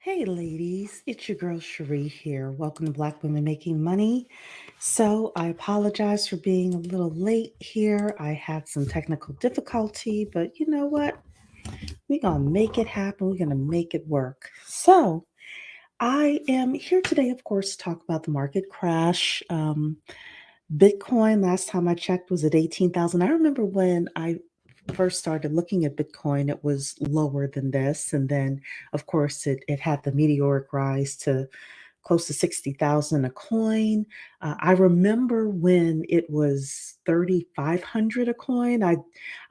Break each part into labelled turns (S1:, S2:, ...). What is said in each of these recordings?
S1: Hey ladies, it's your girl Cherie here. Welcome to Black Women Making Money. So I apologize for being a little late here. I had some technical difficulty, but you know what? We're going to make it happen. We're going to make it work. So I am here today, of course, to talk about the market crash. Bitcoin, last time I checked, was at 18,000. I remember when I first started looking at Bitcoin, it was lower than this. And then, of course, it had the meteoric rise to close to 60,000 a coin. I remember when it was 3,500 a coin.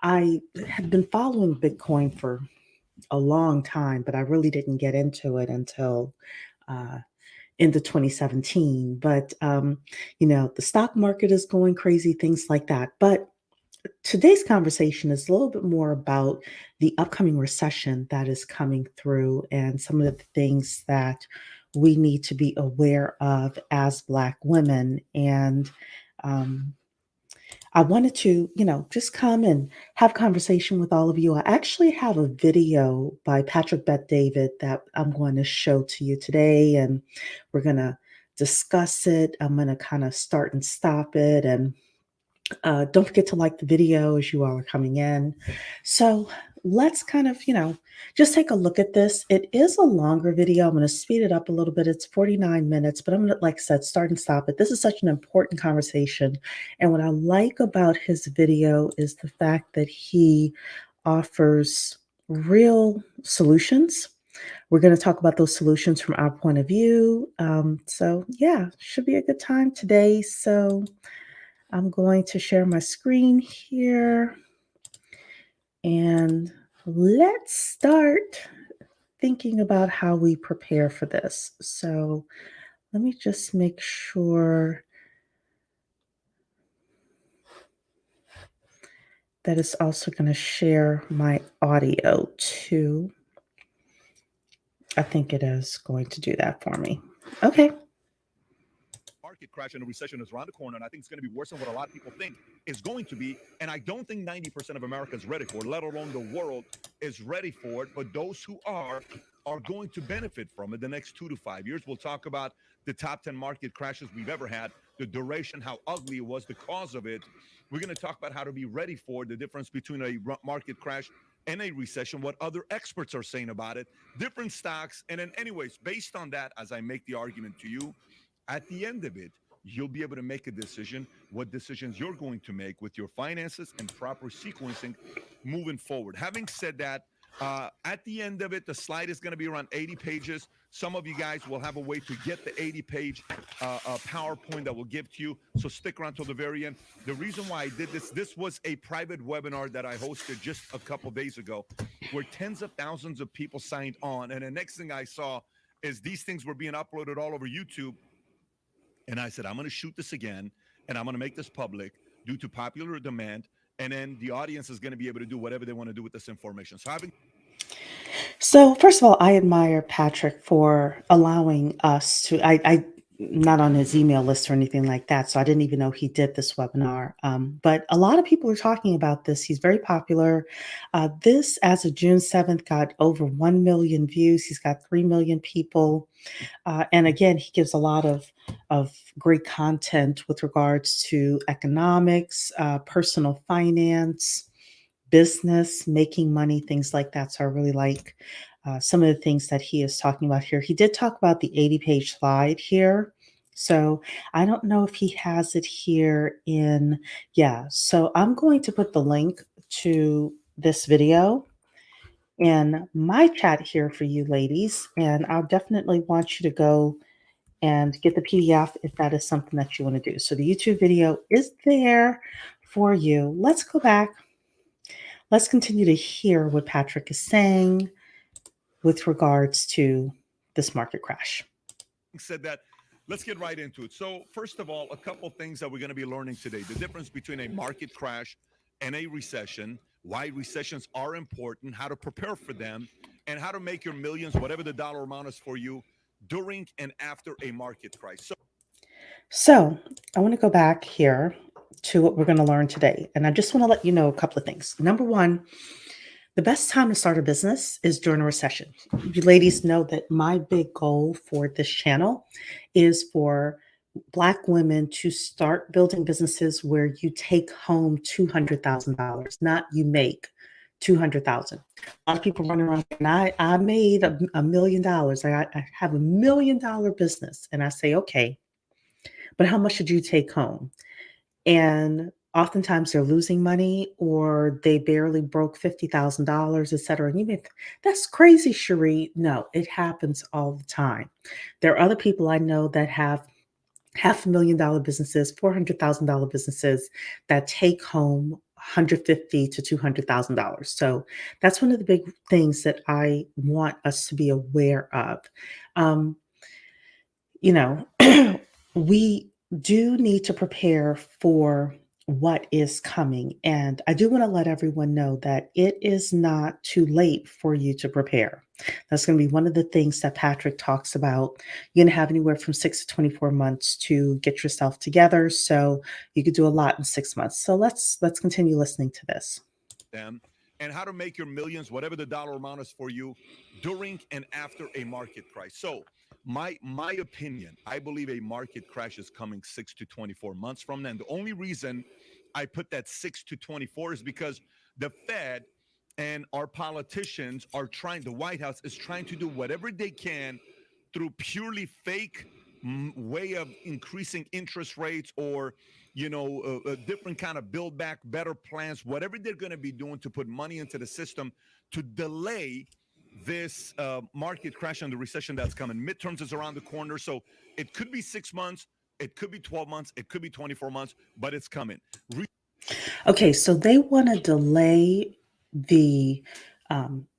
S1: I had been following Bitcoin for a long time, but I really didn't get into it until uh, into 2017. But the stock market is going crazy, things like that. But today's conversation is a little bit more about the upcoming recession that is coming through and some of the things that we need to be aware of as Black women. And um, I wanted to, just come and have conversation with all of you. I actually have a video by Patrick Bet David that I'm going to show to you today, and we're going to discuss it. I'm going to kind of start and stop it, and don't forget to like the video as you all are coming in. So let's kind of, just take a look at this. It is a longer video. I'm going to speed it up a little bit. It's 49 minutes, but I'm going to, like I said, start and stop it. This is such an important conversation. And what I like about his video is the fact that he offers real solutions. We're going to talk about those solutions from our point of view. So yeah, should be a good time today. So I'm going to share my screen here and let's start thinking about how we prepare for this. So let me just make sure that it's also going to share my audio too. I think it is going to do that for me. Okay.
S2: Market crash and a recession is around the corner, and I think it's going to be worse than what a lot of people think it's going to be. And I don't think 90% of America is ready for it, let alone the world is ready for it. But those who are going to benefit from it the next 2 to 5 years. We'll talk about the top 10 market crashes we've ever had, the duration, how ugly it was, the cause of it. We're going to talk about how to be ready for it, the difference between a market crash and a recession, what other experts are saying about it, different stocks. And then, anyways, based on that, as I make the argument to you, at the end of it, you'll be able to make a decision what decisions you're going to make with your finances and proper sequencing moving forward. Having said that, at the end of it, the slide is going to be around 80 pages. Some of you guys will have a way to get the 80-page PowerPoint that we'll give to you. So stick around till the very end. The reason why I did this was a private webinar that I hosted just a couple days ago where tens of thousands of people signed on. And the next thing I saw is these things were being uploaded all over YouTube. And I said, I'm going to shoot this again, and I'm going to make this public due to popular demand. And then the audience is going to be able to do whatever they want to do with this information.
S1: So first of all, I admire Patrick for allowing us to. I not on his email list or anything like that, so I didn't even know he did this webinar. But a lot of people are talking about this. He's very popular. This, as of June 7th, got over 1 million views. He's got 3 million people. And again, he gives a lot of great content with regards to economics, personal finance, business, making money, things like that. So I really like some of the things that he is talking about here. He did talk about the 80-page slide here. So I don't know if he has it here in, yeah. So I'm going to put the link to this video in my chat here for you ladies. And I'll definitely want you to go and get the PDF if that is something that you want to do. So the YouTube video is there for you. Let's go back. Let's continue to hear what Patrick is saying with regards to this market crash.
S2: Said that, let's get right into it. So first of all, a couple things that we're going to be learning today: the difference between a market crash and a recession, why recessions are important, how to prepare for them, and how to make your millions, whatever the dollar amount is for you, during and after a market crash.
S1: So I want to go back here to what we're going to learn today. And I just want to let you know a couple of things. Number one, The best time to start a business is during a recession. You ladies know that my big goal for this channel is for Black women to start building businesses where you take home $200,000, not you make 200,000. A lot of people run around and I made $1 million. I have $1 million business, and I say, okay, but how much did you take home? And oftentimes they're losing money or they barely broke $50,000, et cetera. And you may, that's crazy, Cherie. No, it happens all the time. There are other people I know that have $500,000 businesses, $400,000 businesses that take home 150 to $200,000. So that's one of the big things that I want us to be aware of. Um, you know, we do need to prepare for what is coming. And I do want to let everyone know that it is not too late for you to prepare. That's going to be one of the things that Patrick talks about. You're going to have anywhere from 6 to 24 months to get yourself together. So you could do a lot in 6 months. So let's continue listening to this.
S2: Them and how to make your millions, whatever the dollar amount is for you, during and after a market crash. So my opinion, I believe a market crash is coming 6 to 24 months from now. And the only reason I put that 6 to 24 is because the Fed and our politicians are trying, the White House is trying to do whatever they can through purely fake way of increasing interest rates, or a different kind of build back better plans, whatever they're going to be doing to put money into the system to delay this market crash and the recession that's coming. Midterms is around the corner, so it could be 6 months, it could be 12 months, it could be 24 months, but it's coming.
S1: Okay, so they want to delay the,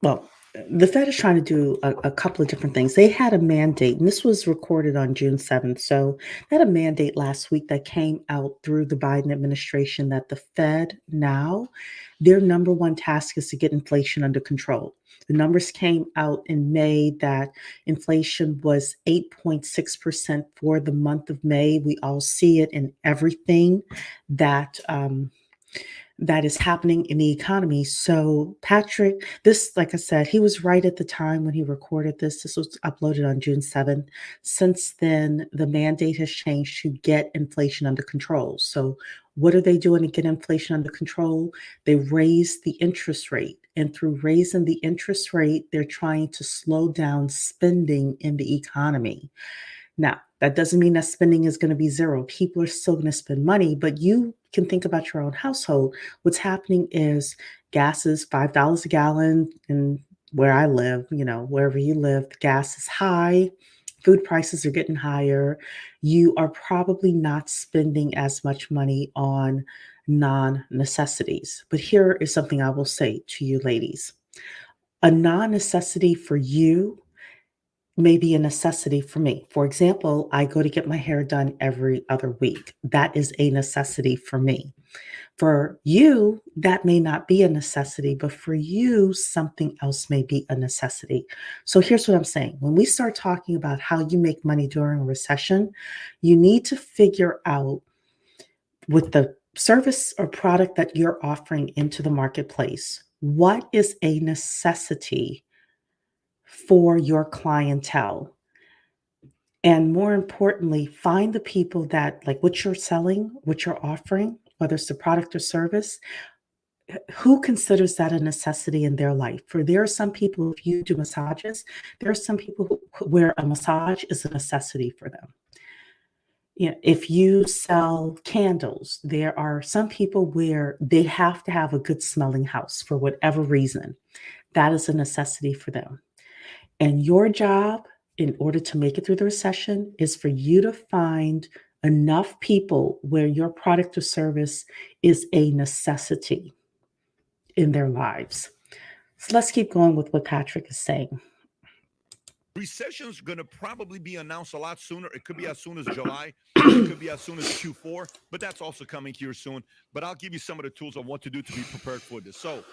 S1: well, the Fed is trying to do a couple of different things. They had a mandate, and this was recorded on June 7th. So they had a mandate last week that came out through the Biden administration that the Fed now, their number one task is to get inflation under control. The numbers came out in May that inflation was 8.6% for the month of May. We all see it in everything that that is happening in the economy. So Patrick, this, like I said, he was right at the time when he recorded this. This was uploaded on June 7th. Since then, the mandate has changed to get inflation under control. So what are they doing to get inflation under control? They raise the interest rate. And through raising the interest rate, they're trying to slow down spending in the economy. Now, that doesn't mean that spending is going to be zero. People are still going to spend money, but you can think about your own household. What's happening is gas is $5 a gallon. And where I live, wherever you live, the gas is high. Food prices are getting higher. You are probably not spending as much money on non necessities. But here is something I will say to you, ladies. A non necessity for you may be a necessity for me. For example, I go to get my hair done every other week. That is a necessity for me. For you, that may not be a necessity, but for you, something else may be a necessity. So here's what I'm saying. When we start talking about how you make money during a recession, you need to figure out with the service or product that you're offering into the marketplace, what is a necessity for your clientele? And more importantly, find the people that like what you're selling, what you're offering, whether it's a product or service, who considers that a necessity in their life. For there are some people, if you do massages, there are some people where a massage is a necessity for them. If you sell candles, there are some people where they have to have a good smelling house for whatever reason. That is a necessity for them. And your job, in order to make it through the recession, is for you to find enough people where your product or service is a necessity in their lives. So let's keep going with what Patrick is saying.
S2: Recession's going to probably be announced a lot sooner. It could be as soon as July. It could be as soon as Q4, but that's also coming here soon. But I'll give you some of the tools on what to do to be prepared for this. So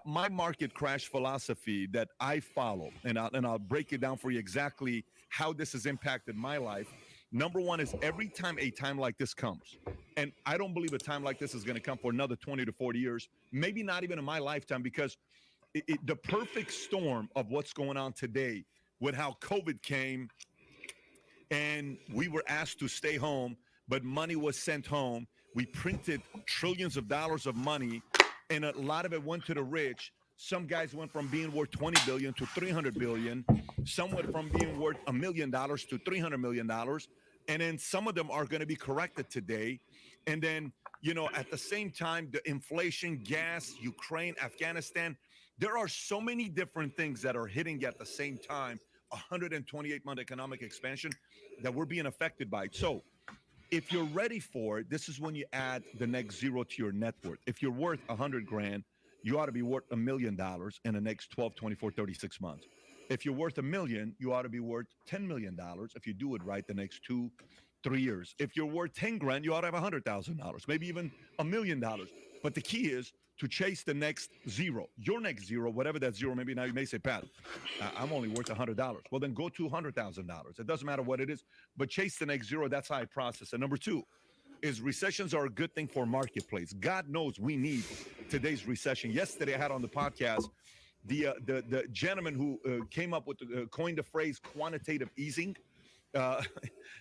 S2: my market crash philosophy that I follow, and I'll break it down for you exactly how this has impacted my life. Number one is every time a time like this comes, and I don't believe a time like this is going to come for another 20 to 40 years, maybe not even in my lifetime, because the perfect storm of what's going on today with how COVID came and we were asked to stay home, but money was sent home. We printed trillions of dollars of money, and a lot of it went to the rich. Some guys went from being worth 20 billion to 300 billion. Some went from being worth $1 million to $300 million. And then some of them are going to be corrected today. And then, at the same time, the inflation, gas, Ukraine, Afghanistan, there are so many different things that are hitting at the same time. 128-month economic expansion that we're being affected by. So if you're ready for it, this is when you add the next zero to your net worth. If you're worth 100 grand, you ought to be worth $1 million in the next 12, 24, 36 months. If you're worth a million, you ought to be worth $10 million if you do it right the next 2, 3 years. If you're worth 10 grand, you ought to have $100,000, maybe even $1 million. But the key is to chase the next zero, your next zero, whatever that zero may be. Now you may say, Pat, I'm only worth $100. Well, then go to $100,000. It doesn't matter what it is, but chase the next zero. That's how I process. And number two is recessions are a good thing for marketplace. God knows we need today's recession. Yesterday, I had on the podcast the gentleman who came up with coined the phrase quantitative easing. Uh,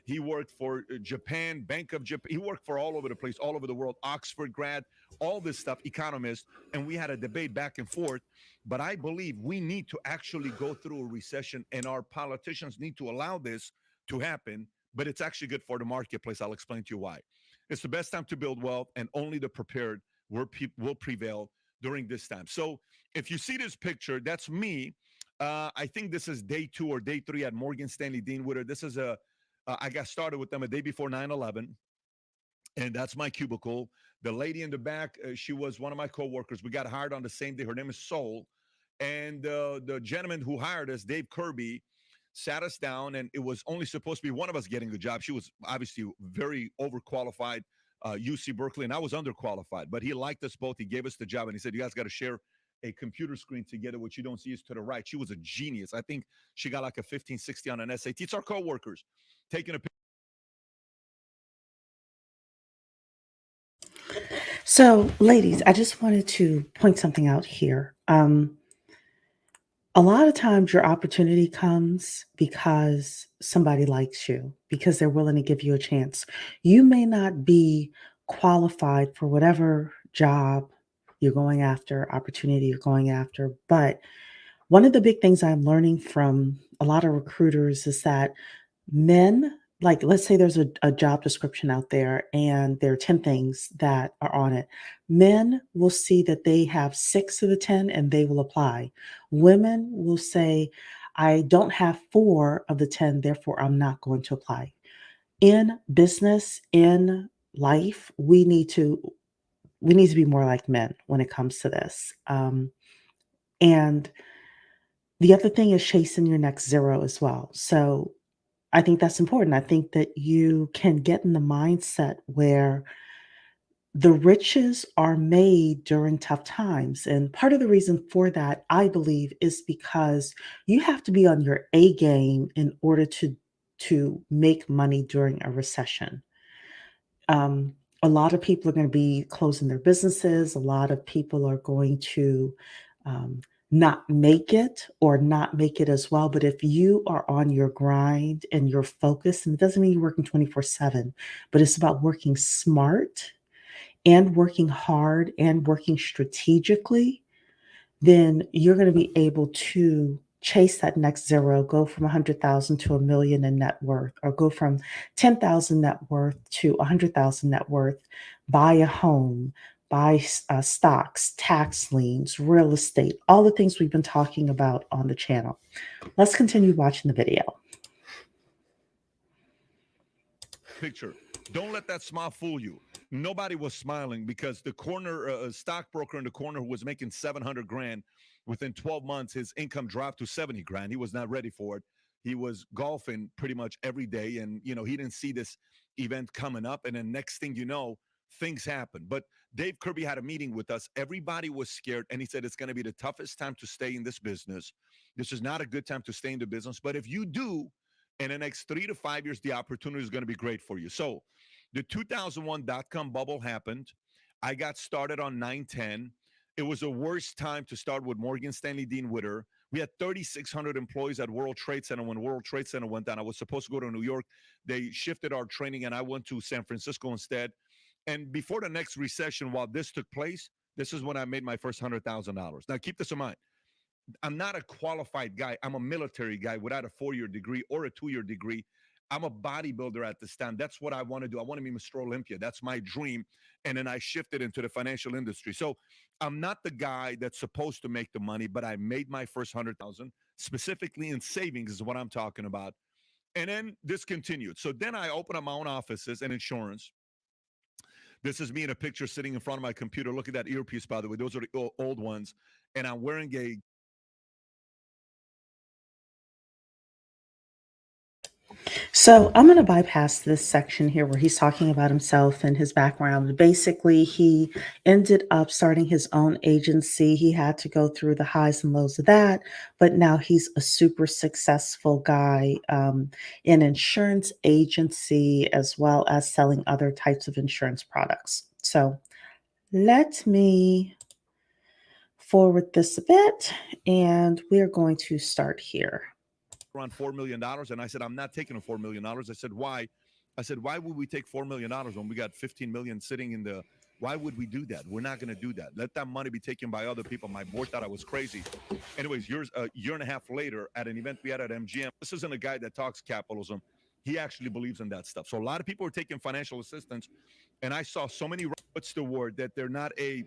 S2: he worked for Japan, Bank of Japan. He worked for all over the place, all over the world, Oxford grad, all this stuff, economist. And we had a debate back and forth. But I believe we need to actually go through a recession, and our politicians need to allow this to happen. But it's actually good for the marketplace. I'll explain to you why. It's the best time to build wealth, and only the prepared will prevail during this time. So if you see this picture, that's me. I think this is day 2 or day 3 at Morgan Stanley Dean Witter. This is I got started with them a day before 9/11, and that's my cubicle. The lady in the back, she was one of my coworkers. We got hired on the same day. Her name is Sol. And the gentleman who hired us, Dave Kirby, sat us down, and it was only supposed to be one of us getting the job. She was obviously very overqualified, UC Berkeley, and I was underqualified. But he liked us both. He gave us the job, and he said, "You guys got to share a computer screen together. What you don't see is to the right." She was a genius. I think she got like a 1560 on an SAT. It's our coworkers taking a picture.
S1: So, ladies, I just wanted to point something out here. A lot of times your opportunity comes because somebody likes you, because they're willing to give you a chance. You may not be qualified for whatever job you're going after, opportunity you're going after, but one of the big things I'm learning from a lot of recruiters is that men, like, let's say there's a job description out there and there are 10 things that are on it. Men will see that they have 6 of the 10 and they will apply. Women will say, I don't have 4 of the 10, therefore I'm not going to apply. In business, in life, we need to be more like men when it comes to this. And the other thing is chasing your next zero as well. So I think that's important. I think that you can get in the mindset where the riches are made during tough times. And part of the reason for that, I believe, is because you have to be on your A game in order to make money during a recession. A lot of people are going to be closing their businesses. A lot of people are going to um, not make it or not make it as well. But if you are on your grind and you're focused, and it doesn't mean you're working 24/7, but it's about working smart and working hard and working strategically, then you're going to be able to chase that next zero, go from 100,000 to a million in net worth, or go from 10,000 net worth to 100,000 net worth, buy a home, buy stocks, tax liens, real estate, all the things we've been talking about on the channel. Let's continue watching the video.
S2: Picture. Don't let that smile fool you. Nobody was smiling because the corner stockbroker in the corner who was making 700 grand within 12 months, his income dropped to 70 grand. He was not ready for it. He was golfing pretty much every day, and he didn't see this event coming up. And then next thing you know, things happen. But Dave Kirby had a meeting with us. Everybody was scared, and he said it's going to be the toughest time to stay in this business. This is not a good time to stay in the business, but if you do, in the next 3 to 5 years, the opportunity is going to be great for you. So the 2001 dot-com bubble happened. I got started on 9/10. It was the worst time to start with Morgan Stanley Dean Witter. We had 3,600 employees at World Trade Center. When World Trade Center went down, I was supposed to go to New York. They shifted our training, and I went to San Francisco instead. And before the next recession, while this took place, this is when I made my first $100,000. Now, keep this in mind. I'm not a qualified guy. I'm a military guy without a 4-year degree or a 2-year degree. I'm a bodybuilder at this time. That's what I want to do. I want to be Mr. Olympia. That's my dream. And then I shifted into the financial industry. So I'm not the guy that's supposed to make the money, but I made my first 100,000 specifically in savings is what I'm talking about. And then this continued. So then I opened up my own offices and insurance. This is me in a picture sitting in front of my computer. Look at that earpiece, by the way. Those are the old ones. And I'm wearing a
S1: So I'm going to bypass this section here where he's talking about himself and his background. Basically, he ended up starting his own agency. He had to go through the highs and lows of that, but now he's a super successful guy in insurance agency as well as selling other types of insurance products. So let me forward this a bit, and we're going to start here.
S2: around $4 million. And I said, I'm not taking a $4 million. I said, why? I said, why would we take $4 million when we got 15 million sitting in the? Why would we do that? We're not going to do that. Let that money be taken by other people. My board thought I was crazy. Anyways, a year and a half later, at an event we had at MGM, this isn't a guy that talks capitalism. He actually believes in that stuff. So a lot of people are taking financial assistance, and I saw so many. What's the word? That they're not an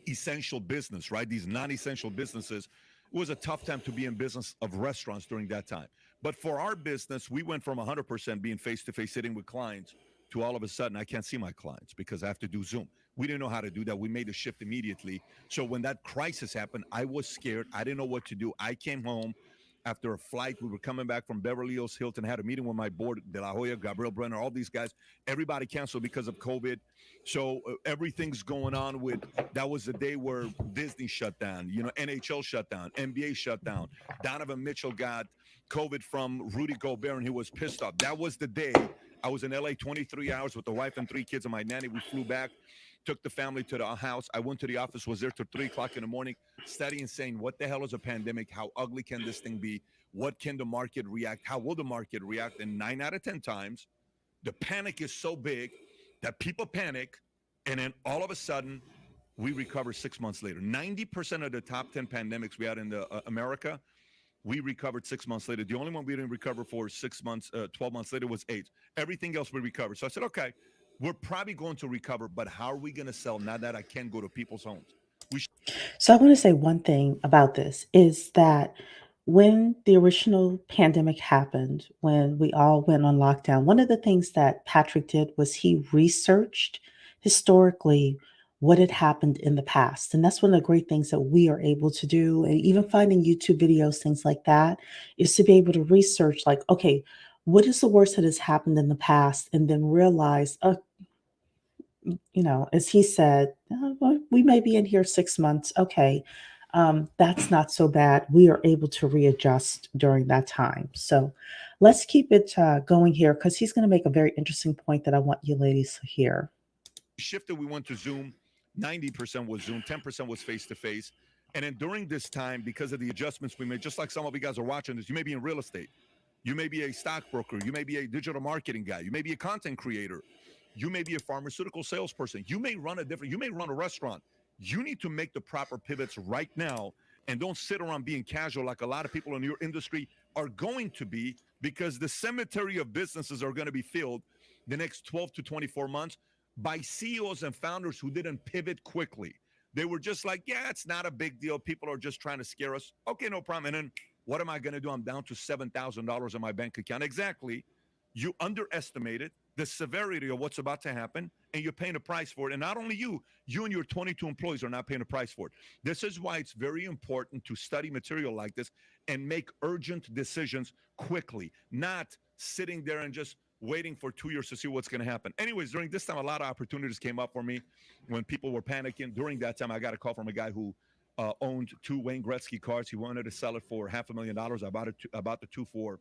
S2: essential business, right? These non-essential businesses. It was a tough time to be in business of restaurants during that time. But for our business, we went from 100% being face-to-face sitting with clients to all of a sudden, I can't see my clients because I have to do Zoom. We didn't know how to do that. We made a shift immediately. So when that crisis happened, I was scared. I didn't know what to do. I came home after a flight. We were coming back from Beverly Hills Hilton, had a meeting with my board, De La Hoya, Gabriel Brenner, all these guys. Everybody canceled because of COVID. So everything's going on with, that was the day where Disney shut down, NHL shut down, NBA shut down. Donovan Mitchell got COVID from Rudy Gobert and he was pissed off. That was the day I was in LA 23 hours with the wife and 3 kids and my nanny. We flew back, took the family to the house. I went to the office, was there till 3 o'clock in the morning, studying, saying, what the hell is a pandemic? How ugly can this thing be? What can the market react? How will the market react? And 9 out of 10 times, the panic is so big that people panic, and then all of a sudden, we recover 6 months later. 90% of the top 10 pandemics we had in America, we recovered 6 months later. The only one we didn't recover for 6 months, 12 months later was AIDS. Everything else we recovered. So I said, okay, we're probably going to recover, but how are we going to sell now that I can go to people's homes?
S1: So I want to say one thing about this is that when the original pandemic happened, when we all went on lockdown, one of the things that Patrick did was he researched historically what had happened in the past. And that's one of the great things that we are able to do. And even finding YouTube videos, things like that, is to be able to research, like, okay, what is the worst that has happened in the past? And then realize, as he said, well, we may be in here 6 months. Okay. That's not so bad. We are able to readjust during that time. So let's keep it going here because he's going to make a very interesting point that I want you ladies to hear.
S2: Shifted, we went to Zoom. 90% was Zoom, 10% was face to face. And then during this time, because of the adjustments we made, just like some of you guys are watching this, you may be in real estate, you may be a stockbroker, you may be a digital marketing guy, you may be a content creator, you may be a pharmaceutical salesperson, you may run a restaurant. You need to make the proper pivots right now and don't sit around being casual like a lot of people in your industry are going to be, because the cemetery of businesses are going to be filled the next 12 to 24 months by CEOs and founders who didn't pivot quickly. They were just like, yeah, it's not a big deal. People are just trying to scare us. Okay, no problem. And then what am I going to do? I'm down to $7,000 in my bank account. Exactly. You underestimated the severity of what's about to happen, and you're paying a price for it. And not only you and your 22 employees are not paying a price for it. This is why it's very important to study material like this and make urgent decisions quickly, not sitting there and just waiting for 2 years to see what's going to happen. Anyways, during this time, a lot of opportunities came up for me when people were panicking. During that time, I got a call from a guy who owned 2 Wayne Gretzky cars. He wanted to sell it for $500,000. I bought the 2 for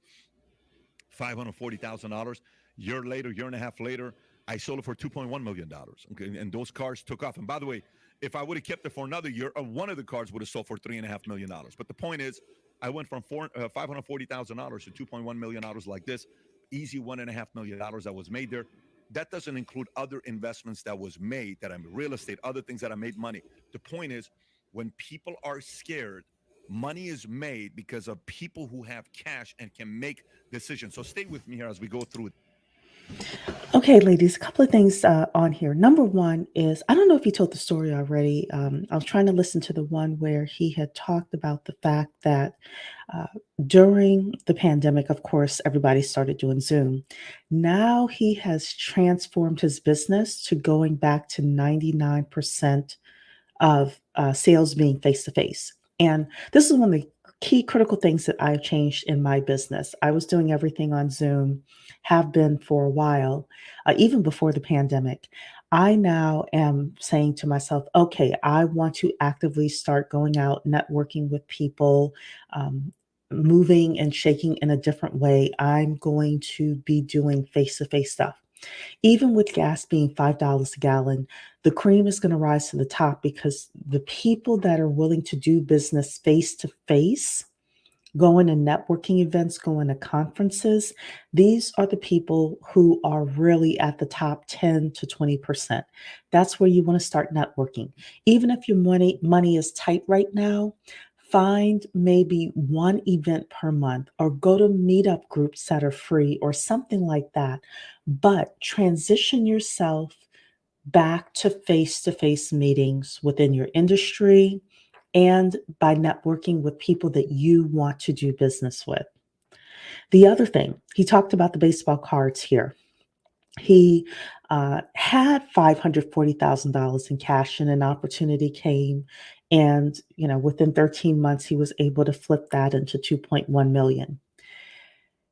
S2: $540,000. Year and a half later, I sold it for $2.1 million. Okay, and those cars took off. And by the way, If I would have kept it for another year, one of the cards would have sold for $3.5 million. But the point is, I went from $540,000 to $2.1 million like this. Easy $1.5 million that was made there. That doesn't include other investments that was made, that I'm real estate, other things that I made money. The point is, when people are scared, money is made because of people who have cash and can make decisions. So stay with me here as we go through.
S1: Okay, ladies, a couple of things on here. Number one is I don't know if you told the story already. I was trying to listen to the one where he had talked about the fact that uh, during the pandemic, of course, everybody started doing Zoom. Now he has transformed his business to going back to 99% of sales being face to face. And this is one of the key critical things that I've changed in my business. I was doing everything on Zoom, have been for a while, even before the pandemic. I now am saying to myself, okay, I want to actively start going out, networking with people, moving and shaking in a different way. I'm going to be doing face to face stuff. Even with gas being $5 a gallon, the cream is going to rise to the top because the people that are willing to do business face to face, going to networking events, going to conferences, these are the people who are really at the top 10 to 20%. That's where you want to start networking. Even if your money is tight right now, find maybe one event per month or go to meetup groups that are free or something like that. But transition yourself back to face meetings within your industry and by networking with people that you want to do business with. The other thing, he talked about the baseball cards here. He had $540,000 in cash, and an opportunity came. And, within 13 months, he was able to flip that into 2.1 million.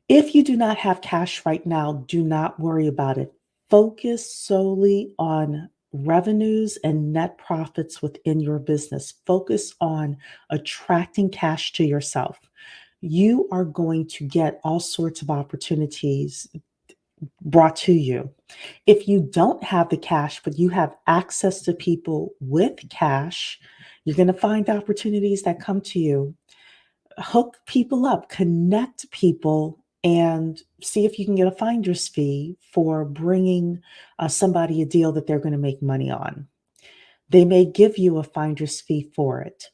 S1: If you do not have cash right now, do not worry about it. Focus solely on revenues and net profits within your business. Focus on attracting cash to yourself. You are going to get all sorts of opportunities brought to you. If you don't have the cash, but you have access to people with cash, you're going to find opportunities that come to you. Hook people up, connect people, and see if you can get a finder's fee for bringing somebody a deal that they're going to make money on. They may give you a finder's fee for it.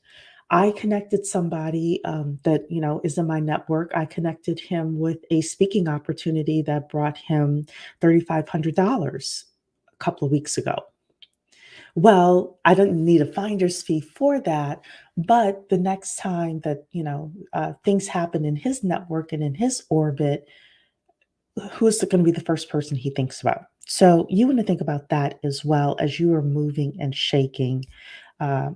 S1: I connected somebody that is in my network. I connected him with a speaking opportunity that brought him $3,500 a couple of weeks ago. Well, I didn't need a finder's fee for that, but the next time that things happen in his network and in his orbit, who's going to be the first person he thinks about? So you want to think about that as well as you are moving and shaking. Uh,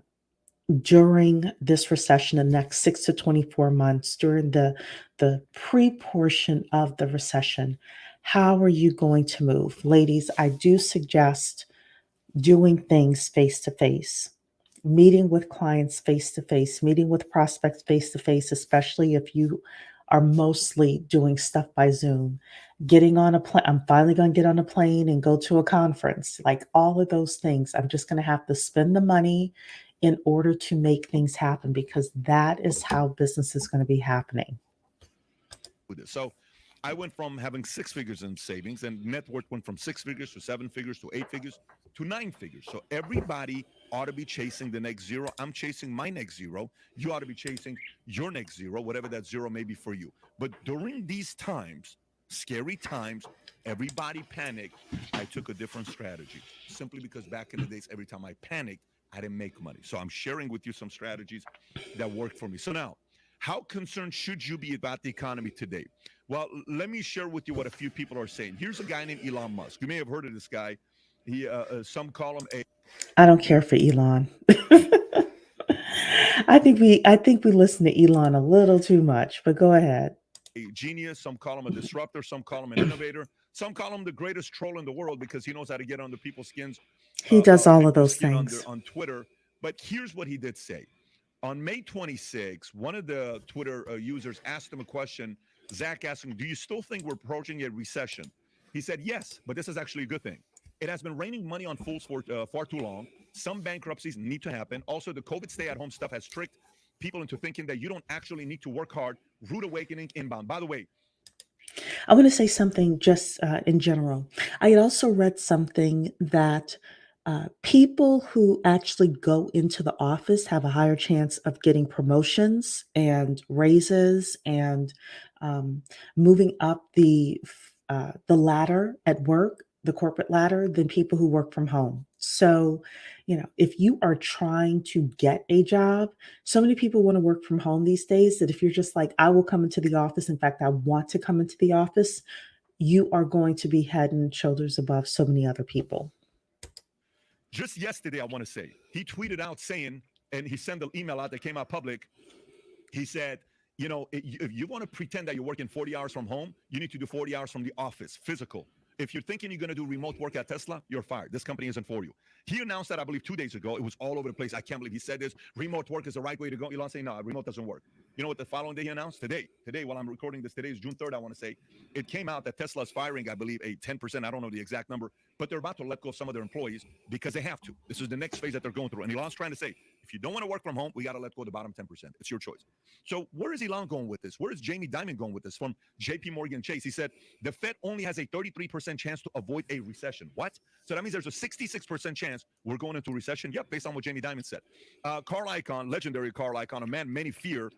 S1: During this recession, the next 6 to 24 months, during the pre-portion of the recession, how are you going to move? Ladies, I do suggest doing things face to face, meeting with clients face to face, meeting with prospects face to face, especially if you are mostly doing stuff by Zoom. Getting on a plane, I'm finally going to get on a plane and go to a conference. Like all of those things, I'm just going to have to spend the money in order to make things happen because that is how business is going to be happening.
S2: With this. So I went from having 6 figures in savings, and net worth went from 6 figures to 7 figures to 8 figures to 9 figures. So everybody ought to be chasing the next zero. I'm chasing my next zero. You ought to be chasing your next zero, whatever that zero may be for you. But during these times, scary times, everybody panicked. I took a different strategy simply because back in the days, every time I panicked, I didn't make money. So I'm sharing with you some strategies that worked for me. So now, how concerned should you be about the economy today? Well, let me share with you what a few people are saying. Here's a guy named Elon Musk. You may have heard of this guy. He, some call him
S1: I don't care for Elon. I think we listen to Elon a little too much, but go ahead.
S2: a genius. Some call him a disruptor. Some call him an innovator. Some call him the greatest troll in the world because he knows how to get under people's skins,
S1: He does all of
S2: people's
S1: those
S2: skin
S1: things.
S2: on Twitter. But here's what he did say. On May 26, one of the Twitter users asked him a question. Zach asked him, "Do you still think we're approaching a recession?" He said, "Yes, but this is actually a good thing. It has been raining money on fools for far too long. Some bankruptcies need to happen. Also, the COVID stay-at-home stuff has tricked people into thinking that you don't actually need to work hard. Rude awakening inbound. By the way,
S1: I want to say something just in general. I had also read something that people who actually go into the office have a higher chance of getting promotions and raises and um, moving up the ladder at work, the corporate ladder, than people who work from home. So, if you are trying to get a job, so many people want to work from home these days that if you're just like, I will come into the office, in fact, I want to come into the office, you are going to be head and shoulders above so many other people.
S2: just yesterday, I want to say, he tweeted out saying, and he sent an email out that came out public. He said, if you want to pretend that you're working 40 hours from home, you need to do 40 hours from the office, physical. If you're thinking you're going to do remote work at Tesla, you're fired. This company isn't for you. He announced that, I believe, 2 days ago. It was all over the place. I can't believe he said this. Remote work is the right way to go. Elon saying, no, remote doesn't work. You know what the following day he announced? Today, while I'm recording this, today is June 3rd, I want to say, it came out that Tesla is firing, I believe, a 10%, I don't know the exact number, but they're about to let go of some of their employees because they have to. This is the next phase that they're going through. And Elon's trying to say, if you don't want to work from home, we got to let go of the bottom 10%. It's your choice. So where is Elon going with this? Where is Jamie Dimon going with this? From JP Morgan Chase, he said, the Fed only has a 33% chance to avoid a recession. What? So that means there's a 66% chance we're going into a recession. Yep, based on what Jamie Dimon said. Carl Icahn, legendary Carl Icahn, a man many fear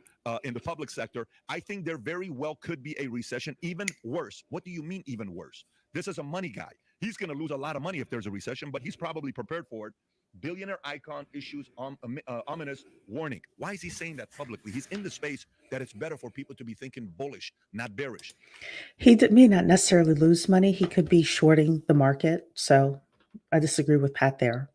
S2: in the public sector. I think there very well could be a recession, even worse. What do you mean even worse? This is a money guy. He's going to lose a lot of money if there's a recession, but he's probably prepared for it. Billionaire icon issues ominous warning. Why is he saying that publicly? He's in the space that it's better for people to be thinking bullish, not bearish.
S1: May not necessarily lose money. He could be shorting the market. So I disagree with Pat there.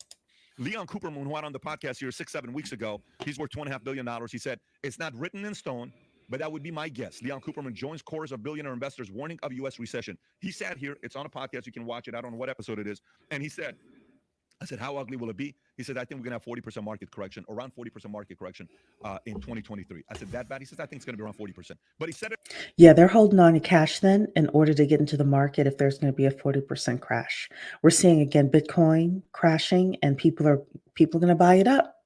S2: Leon Cooperman, who went on the podcast here 6-7 weeks ago, he's worth $2.5 billion. He said, it's not written in stone, but that would be my guess. Leon Cooperman joins chorus of billionaire investors warning of U.S. recession. He sat here. It's on a podcast. You can watch it. I don't know what episode it is. And he said, I said, how ugly will it be? He said, I think we're going to have 40% market correction, around 40% market correction in 2023. I said, that bad? He says, I think it's going to be around 40%. But he said it.
S1: Yeah, they're holding on to cash then in order to get into the market if there's going to be a 40% crash. We're seeing again Bitcoin crashing and people are going to buy it up.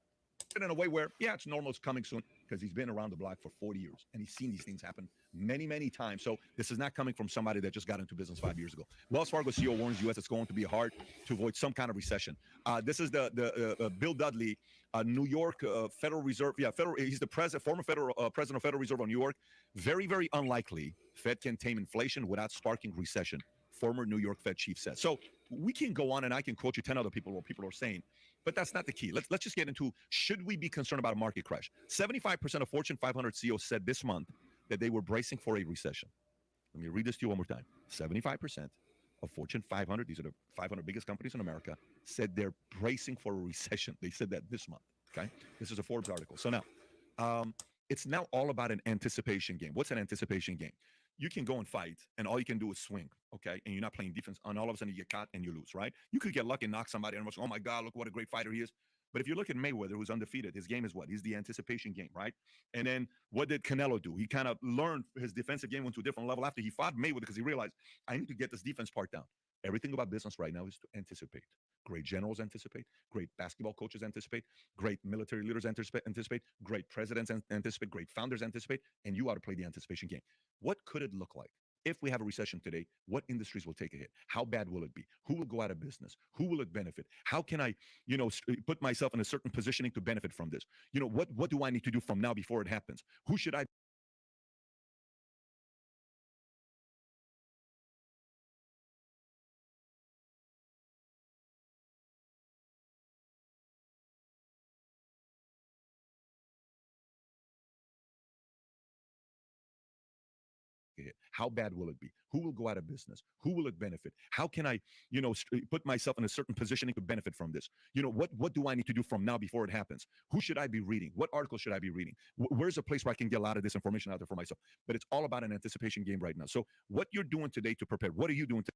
S2: In a way where, yeah, it's normal, it's coming soon, because he's been around the block for 40 years and he's seen these things happen many, many times. So this is not coming from somebody that just got into business 5 years ago. Wells Fargo CEO warns U.S. it's going to be hard to avoid some kind of recession. This is the Bill Dudley, New York Federal Reserve. Yeah, he's the former president of Federal Reserve of New York. Very, very unlikely Fed can tame inflation without sparking recession. Former New York Fed chief says. So we can go on and I can quote you 10 other people what people are saying. But that's not the key. Let's just get into, should we be concerned about a market crash? 75% of Fortune 500 CEOs said this month that they were bracing for a recession. Let me read this to you one more time. 75% of Fortune 500, these are the 500 biggest companies in America, said they're bracing for a recession. They said that this month, okay? This is a Forbes article. So now, it's now all about an anticipation game. What's an anticipation game? You can go and fight, and all you can do is swing, okay? And you're not playing defense, and all of a sudden you get caught and you lose, right? You could get lucky and knock somebody, and everyone's, oh my God, look what a great fighter he is. But if you look at Mayweather, who's undefeated, his game is what? He's the anticipation game, right? And then what did Canelo do? He kind of learned his defensive game went to a different level after he fought Mayweather because he realized, I need to get this defense part down. Everything about business right now is to anticipate. Great generals anticipate. Great basketball coaches anticipate. Great military leaders anticipate. Great presidents anticipate. Great founders anticipate. And you ought to play the anticipation game. What could it look like? If we have a recession today, what industries will take a hit? How bad will it be? Who will go out of business? Who will it benefit? How can I, put myself in a certain positioning to benefit from this? What do I need to do from now before it happens? Who should I hit? How bad will it be? Who will go out of business? Who will it benefit? How can I, put myself in a certain positioning to benefit from this? What do I need to do from now before it happens? Who should I be reading? What article should I be reading? Where's a place where I can get a lot of this information out there for myself? But it's all about an anticipation game right now. So what you're doing today to prepare, what are you doing today?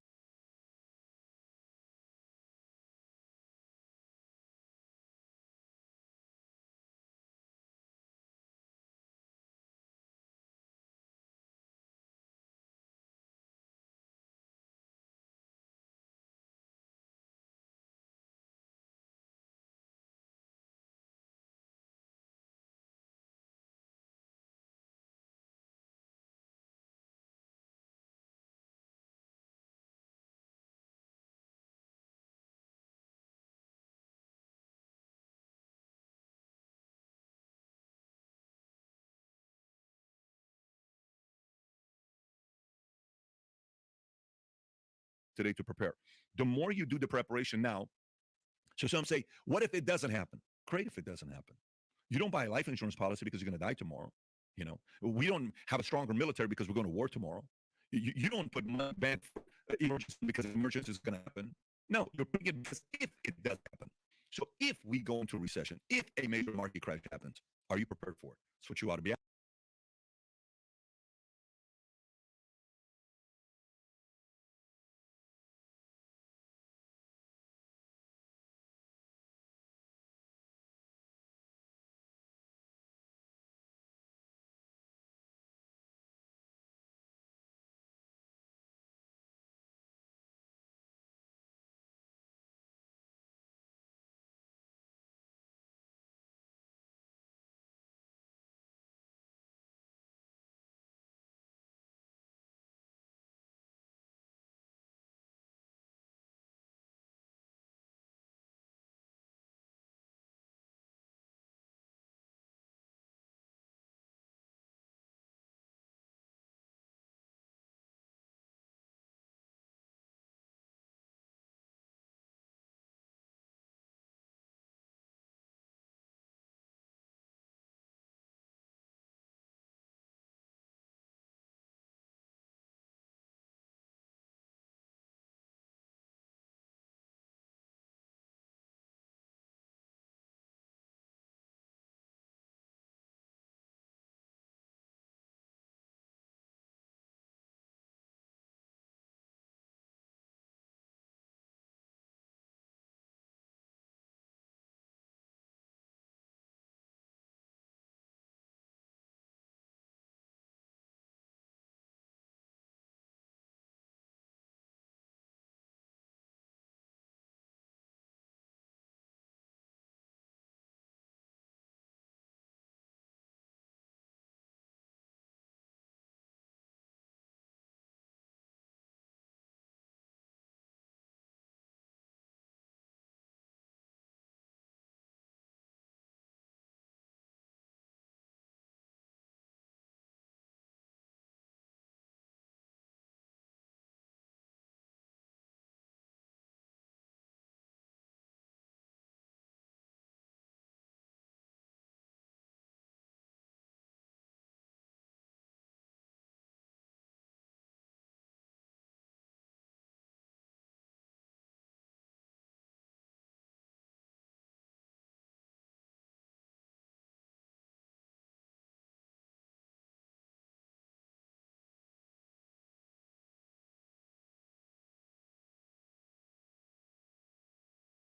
S2: today to prepare. The more you do the preparation now, so some say, what if it doesn't happen? Great if it doesn't happen. You don't buy a life insurance policy because you're going to die tomorrow. We don't have a stronger military because we're going to war tomorrow. You don't put money back for emergency because emergency is going to happen. No, you're putting it because if it does happen. So if we go into recession, if a major market crash happens, are you prepared for it? That's what you ought to be.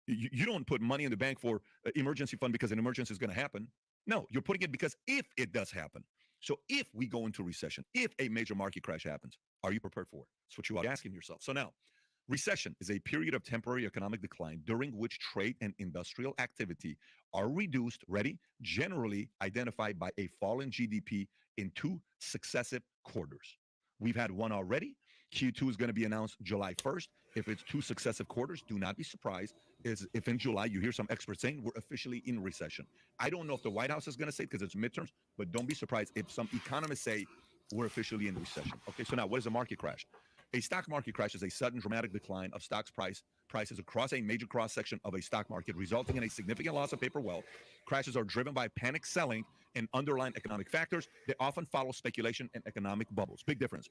S2: You don't put money in the bank for emergency fund because an emergency is going to happen. No, you're putting it because if it does happen. So if we go into recession, if a major market crash happens, are you prepared for it? That's what you are asking yourself. So now, recession is a period of temporary economic decline during which trade and industrial activity are reduced, ready, generally identified by a fall in GDP in two successive quarters. We've had one already. Q2 is going to be announced July 1st. If it's two successive quarters, do not be surprised is if in July you hear some experts saying we're officially in recession. I don't know if the White House is going to say it because it's midterms, but don't be surprised if some economists say we're officially in recession. Okay, so now what is a market crash? A stock market crash is a sudden dramatic decline of stocks prices across a major cross section of a stock market, resulting in a significant loss of paper wealth. Crashes are driven by panic selling and underlying economic factors. They often follow speculation and economic bubbles. Big difference.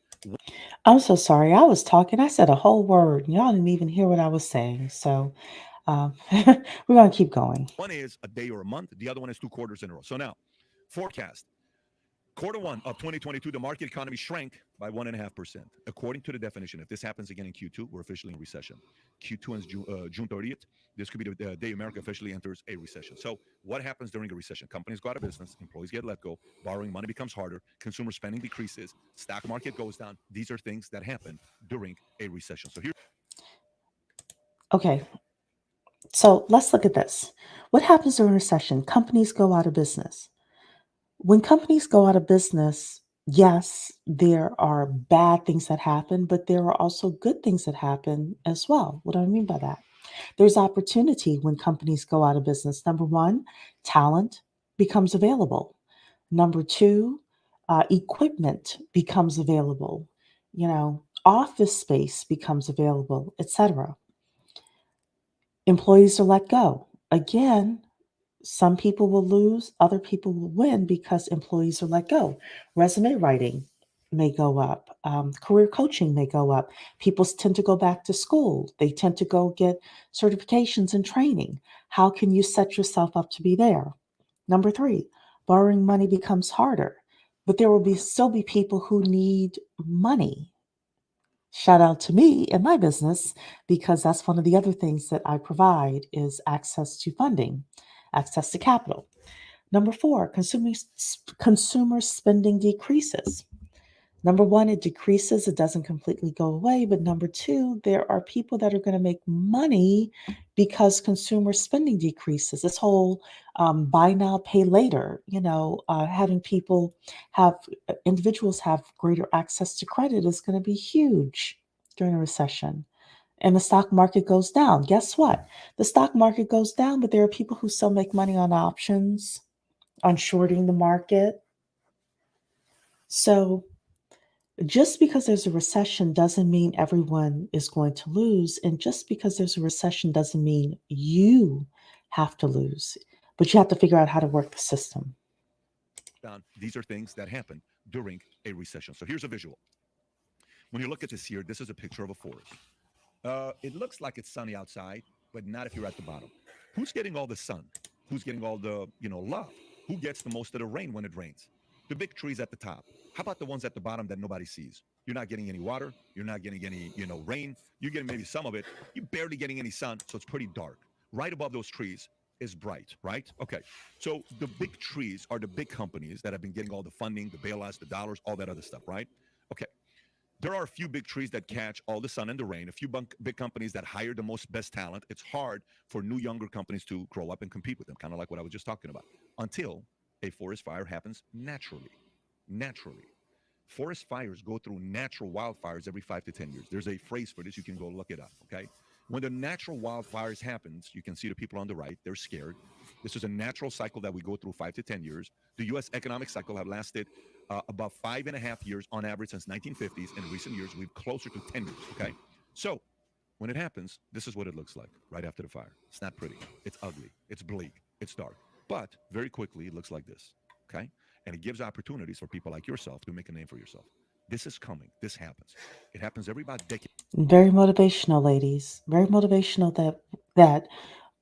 S1: I'm so sorry. I was talking. I said a whole word. Y'all didn't even hear what I was saying. So we're going to keep going.
S2: One is a day or a month. The other one is 2 quarters in a row. So now, forecast. Quarter one of 2022, the market economy shrank by 1.5%. According to the definition, if this happens again in Q2, we're officially in recession. Q2 ends June 30th. This could be the day America officially enters a recession. So, what happens during a recession? Companies go out of business, employees get let go, borrowing money becomes harder, consumer spending decreases, stock market goes down. These are things that happen during a recession. So, here.
S1: Okay. So let's look at this. What happens during a recession? Companies go out of business. When companies go out of business, yes, there are bad things that happen, but there are also good things that happen as well. What do I mean by that? There's opportunity when companies go out of business. Number one, talent becomes available. Number two, equipment becomes available. office space becomes available, etc. Employees are let go. Again, some people will lose, other people will win because employees are let go. Resume writing may go up, career coaching may go up. People tend to go back to school, they tend to go get certifications and training. How can you set yourself up to be there? Number three, borrowing money becomes harder, but there will still be people who need money. Shout out to me and my business because that's one of the other things that I provide is access to funding, access to capital. Number four, consumer spending decreases. Number one, it decreases, it doesn't completely go away. But number two, there are people that are going to make money because consumer spending decreases. This whole buy now, pay later, having people have, individuals have greater access to credit is going to be huge during a recession. And the stock market goes down. Guess what? The stock market goes down, but there are people who still make money on options, on shorting the market. So just because there's a recession doesn't mean everyone is going to lose. And just because there's a recession doesn't mean you have to lose. But you have to figure out how to work the system.
S2: These are things that happen during a recession. So here's a visual. When you look at this here, this is a picture of a forest. It looks like it's sunny outside, but not if you're at the bottom. Who's getting all the sun? Who's getting all the love? Who gets the most of the rain when it rains? The big trees at the top. How about the ones at the bottom that nobody sees? You're not getting any water. You're not getting any rain. You're getting maybe some of it. You're barely getting any sun, so it's pretty dark. Right above those trees is bright, right? Okay. So the big trees are the big companies that have been getting all the funding, the bailouts, the dollars, all that other stuff, right? Okay. There are a few big trees that catch all the sun and the rain, a few big companies that hire the most best talent. It's hard for new, younger companies to grow up and compete with them, kind of like what I was just talking about, until a forest fire happens naturally. Naturally. Forest fires go through natural wildfires every 5 to 10 years. There's a phrase for this. You can go look it up, okay? When the natural wildfires happens, you can see the people on the right. They're scared. This is a natural cycle that we go through 5 to 10 years. The U.S. economic cycle have lasted about 5.5 years on average since 1950s. In recent years, we've closer to 10 years, okay? So when it happens, this is what it looks like right after the fire. It's not pretty. It's ugly. It's bleak. It's dark. But very quickly, it looks like this, okay? And it gives opportunities for people like yourself to make a name for yourself. This is coming. This happens. It happens every about decade.
S1: Very motivational, ladies. Very motivational that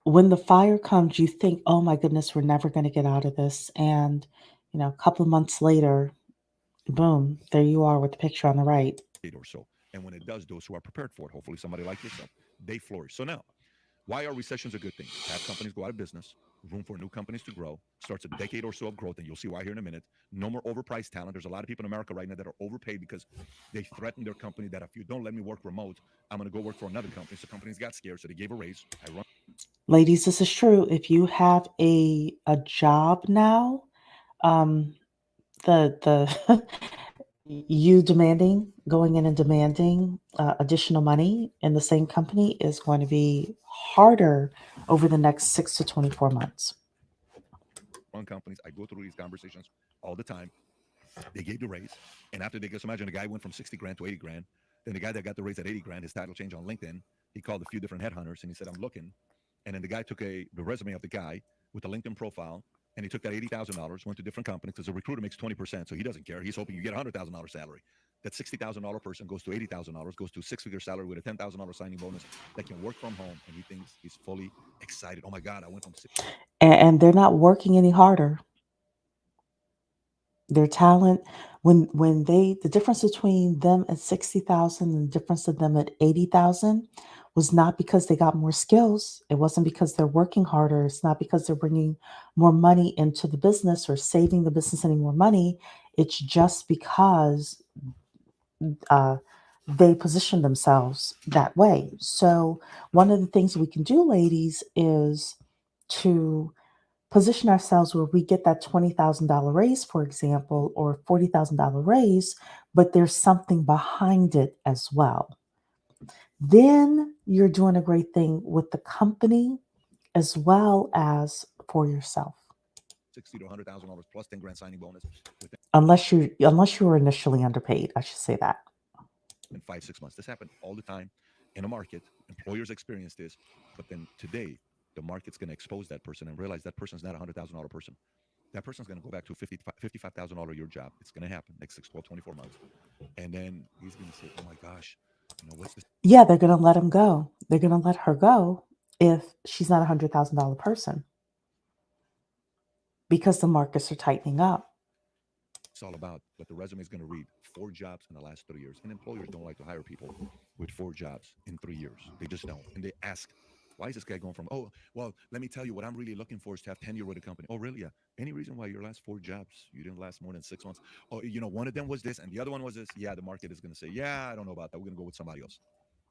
S1: when the fire comes, you think, "Oh my goodness, we're never going to get out of this." And a couple of months later, boom, there you are with the picture on the right.
S2: Or so. And when it does, those who are prepared for it, hopefully somebody like yourself, they flourish. So now, why are recessions a good thing? Have companies go out of business, room for new companies to grow, starts a decade or so of growth, and you'll see why here in a minute. No more overpriced talent. There's a lot of people in America right now that are overpaid because they threatened their company that if you don't let me work remote, I'm going to go work for another company. So companies got scared, so they gave a raise. I run.
S1: Ladies, this is true. If you have a job now, um, the you demanding going in and demanding additional money in the same company is going to be harder over the next 6 to 24 months.
S2: Run companies. I go through these conversations all the time. They gave the raise, and after they just imagine the guy went from 60 grand to 80 grand. Then the guy that got the raise at 80 grand, his title changed on LinkedIn. He called a few different headhunters and he said, "I'm looking." And then the guy took the resume of the guy with the LinkedIn profile, and he took that $80,000, went to different companies because the recruiter makes 20%, so he doesn't care. He's hoping you get a $100,000 salary. That $60,000 person goes to $80,000, goes to a six-figure salary with a $10,000 signing bonus that can work from home, and he thinks he's fully excited. Oh my God, I went from
S1: And they're not working any harder. Their talent, when they the difference between them at 60,000 and the difference of them at 80,000 was not because they got more skills. It wasn't because they're working harder. It's not because they're bringing more money into the business or saving the business any more money. It's just because uh, they position themselves that way. So one of the things we can do, ladies, is to position ourselves where we get that $20,000 raise, for example, or $40,000 raise, but there's something behind it as well. Then you're doing a great thing with the company as well as for yourself.
S2: $60 to $100,000 plus 10 grand signing bonus.
S1: Unless you were initially underpaid, I should say that.
S2: in 5, 6 months. This happened all the time in a market. Employers experience this, but then today the market's going to expose that person and realize that person's not a $100,000 person. That person's going to go back to a $55,000 a year job. It's going to happen next 6, 12, 24 months. And then he's going to say, oh my gosh, what's this?
S1: Yeah, they're going to let him go. They're going to let her go if she's not a $100,000 person because the markets are tightening up.
S2: It's all about, but the resume is going to read 4 jobs in the last 3 years. And employers don't like to hire people with 4 jobs in 3 years. They just don't. And they ask, why is this guy going from, oh, well, let me tell you, what I'm really looking for is to have tenure with a company. Oh, really? Yeah. Any reason why your last 4 jobs, you didn't last more than 6 months? Oh, one of them was this and the other one was this. Yeah, the market is going to say, yeah, I don't know about that. We're going to go with somebody else.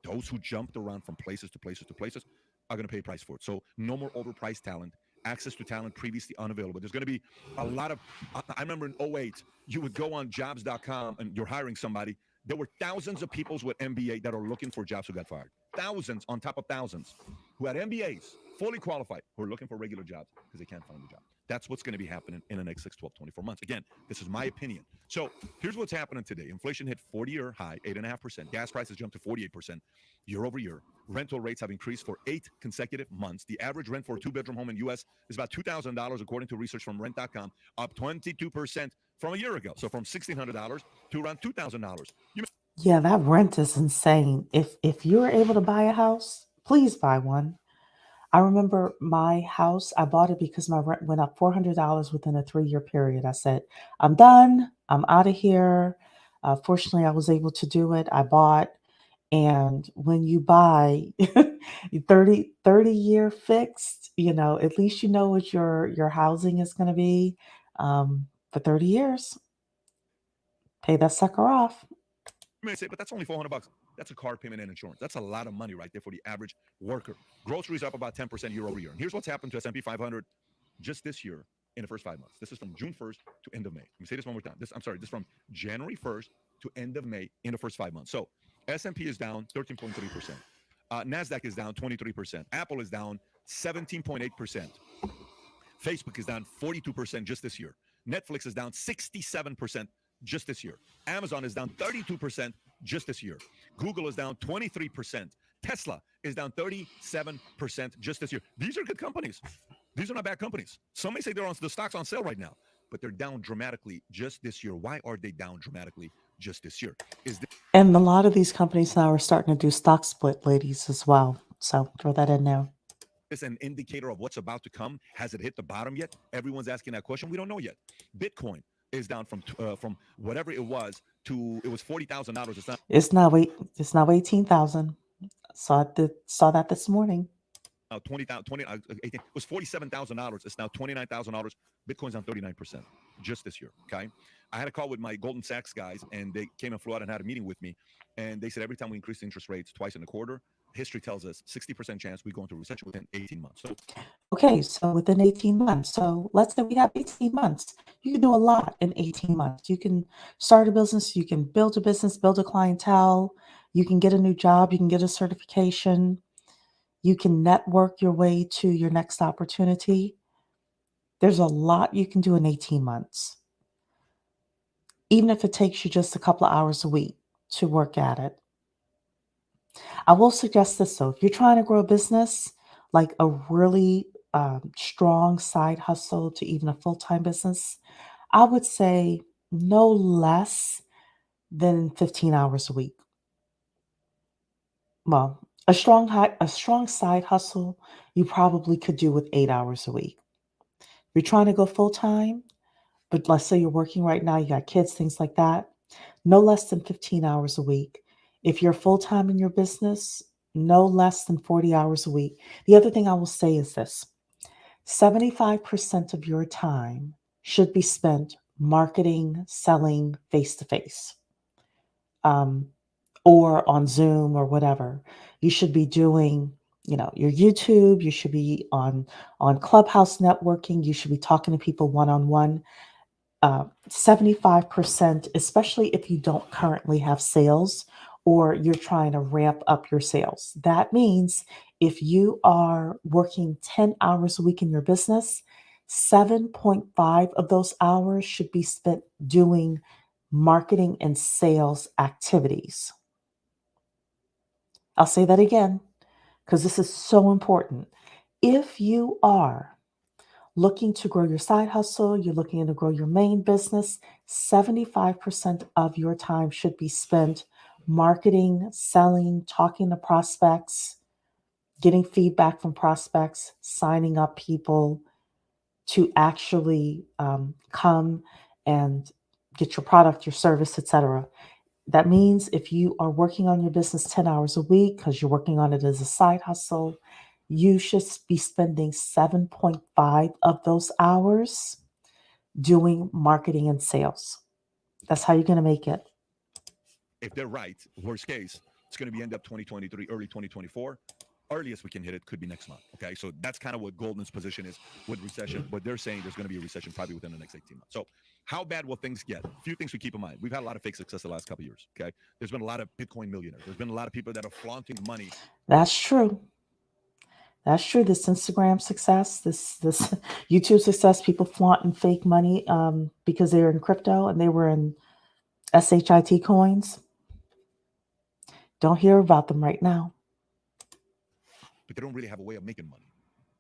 S2: Those who jumped around from places to places to places are going to pay a price for it. So no more overpriced talent, access to talent previously unavailable. There's going to be a lot of, I remember in '08, you would go on jobs.com and you're hiring somebody. There were thousands of people with MBA that are looking for jobs who got fired. Thousands on top of thousands who had MBAs, fully qualified, who are looking for regular jobs because they can't find a job. That's what's going to be happening in the next 6, 12, 24 months. Again, this is my opinion. So here's what's happening today. Inflation hit 40-year high, 8.5%. Gas prices jumped to 48% year over year. Rental rates have increased for 8 consecutive months. The average rent for a 2-bedroom home in the U.S. is about $2,000, according to research from rent.com, up 22% from a year ago. So from $1,600 to around $2,000.
S1: Yeah, that rent is insane. If you're able to buy a house, please buy one. I remember my house, I bought it because my rent went up $400 within a 3-year period. I said, I'm done. I'm out of here. Fortunately, I was able to do it. I bought. And when you buy 30-year fixed, at least you know what your housing is going to be for 30 years. Pay that sucker off.
S2: You may say, but that's only $400. That's a car payment and insurance. That's a lot of money right there for the average worker. Groceries up about 10% year over year. And here's what's happened to S&P 500 just this year in the first 5 months. This is from June 1st to end of May. Let me say this one more time. This from January 1st to end of May in the first 5 months. So S&P is down 13.3%. NASDAQ is down 23%. Apple is down 17.8%. Facebook is down 42% just this year. Netflix is down 67% just this year. Amazon is down 32% just this year. Google is down 23%. Tesla is down 37% just this year. These are good companies. These are not bad companies. Some may say the stock's on sale right now, but they're down dramatically just this year. Why are they down dramatically just this year?
S1: And a lot of these companies now are starting to do stock split, ladies, as well. So throw that in there.
S2: Is an indicator of what's about to come? Has it hit the bottom yet? Everyone's asking that question. We don't know yet. Bitcoin is down from whatever it was to it was $40,000.
S1: It's now 18,000. Saw that this morning.
S2: 18. It was $47,000. It's now $29,000. Bitcoin's down 39% just this year. Okay, I had a call with my Goldman Sachs guys, and they came and flew out and had a meeting with me, and they said every time we increase interest rates twice in a quarter, history tells us 60% chance we go into recession within 18 months. So
S1: Okay, so within 18 months. So let's say we have 18 months. You can do a lot in 18 months. You can start a business, you can build a business, build a clientele, you can get a new job, you can get a certification, you can network your way to your next opportunity. There's a lot you can do in 18 months. Even if it takes you just a couple of hours a week to work at it. I will suggest this though, if you're trying to grow a business, like a really strong side hustle to even a full-time business, I would say no less than 15 hours a week. Well, a strong side hustle you probably could do with 8 hours a week. If you're trying to go full-time, but let's say you're working right now, you got kids, things like that, no less than 15 hours a week. If you're full-time in your business, no less than 40 hours a week. The other thing I will say is this: 75% of your time should be spent marketing, selling face-to-face, or on Zoom or whatever. You should be doing, your YouTube. You should be on Clubhouse networking. You should be talking to people one-on-one. 75%, especially if you don't currently have sales or you're trying to ramp up your sales. That means if you are working 10 hours a week in your business, 7.5 of those hours should be spent doing marketing and sales activities. I'll say that again because this is so important. If you are looking to grow your side hustle, you're looking to grow your main business, 75% of your time should be spent marketing, selling, talking to prospects, getting feedback from prospects, signing up people to actually come and get your product, your service, etc. That means if you are working on your business 10 hours a week because you're working on it as a side hustle, you should be spending 7.5 of those hours doing marketing and sales. That's how you're going to make it.
S2: If they're right, worst case, it's going to be end up 2023, early 2024. Earliest we can hit it could be next month. Okay, so that's kind of what Goldman's position is with recession. But they're saying there's going to be a recession probably within the next 18 months. So how bad will things get? A few things we keep in mind. We've had a lot of fake success the last couple of years. Okay, there's been a lot of Bitcoin millionaires. There's been a lot of people that are flaunting money.
S1: That's true. That's true. This Instagram success, this YouTube success, people flaunting fake money because they're in crypto and they were in SHIT coins. Don't hear about them right now.
S2: But they don't really have a way of making money.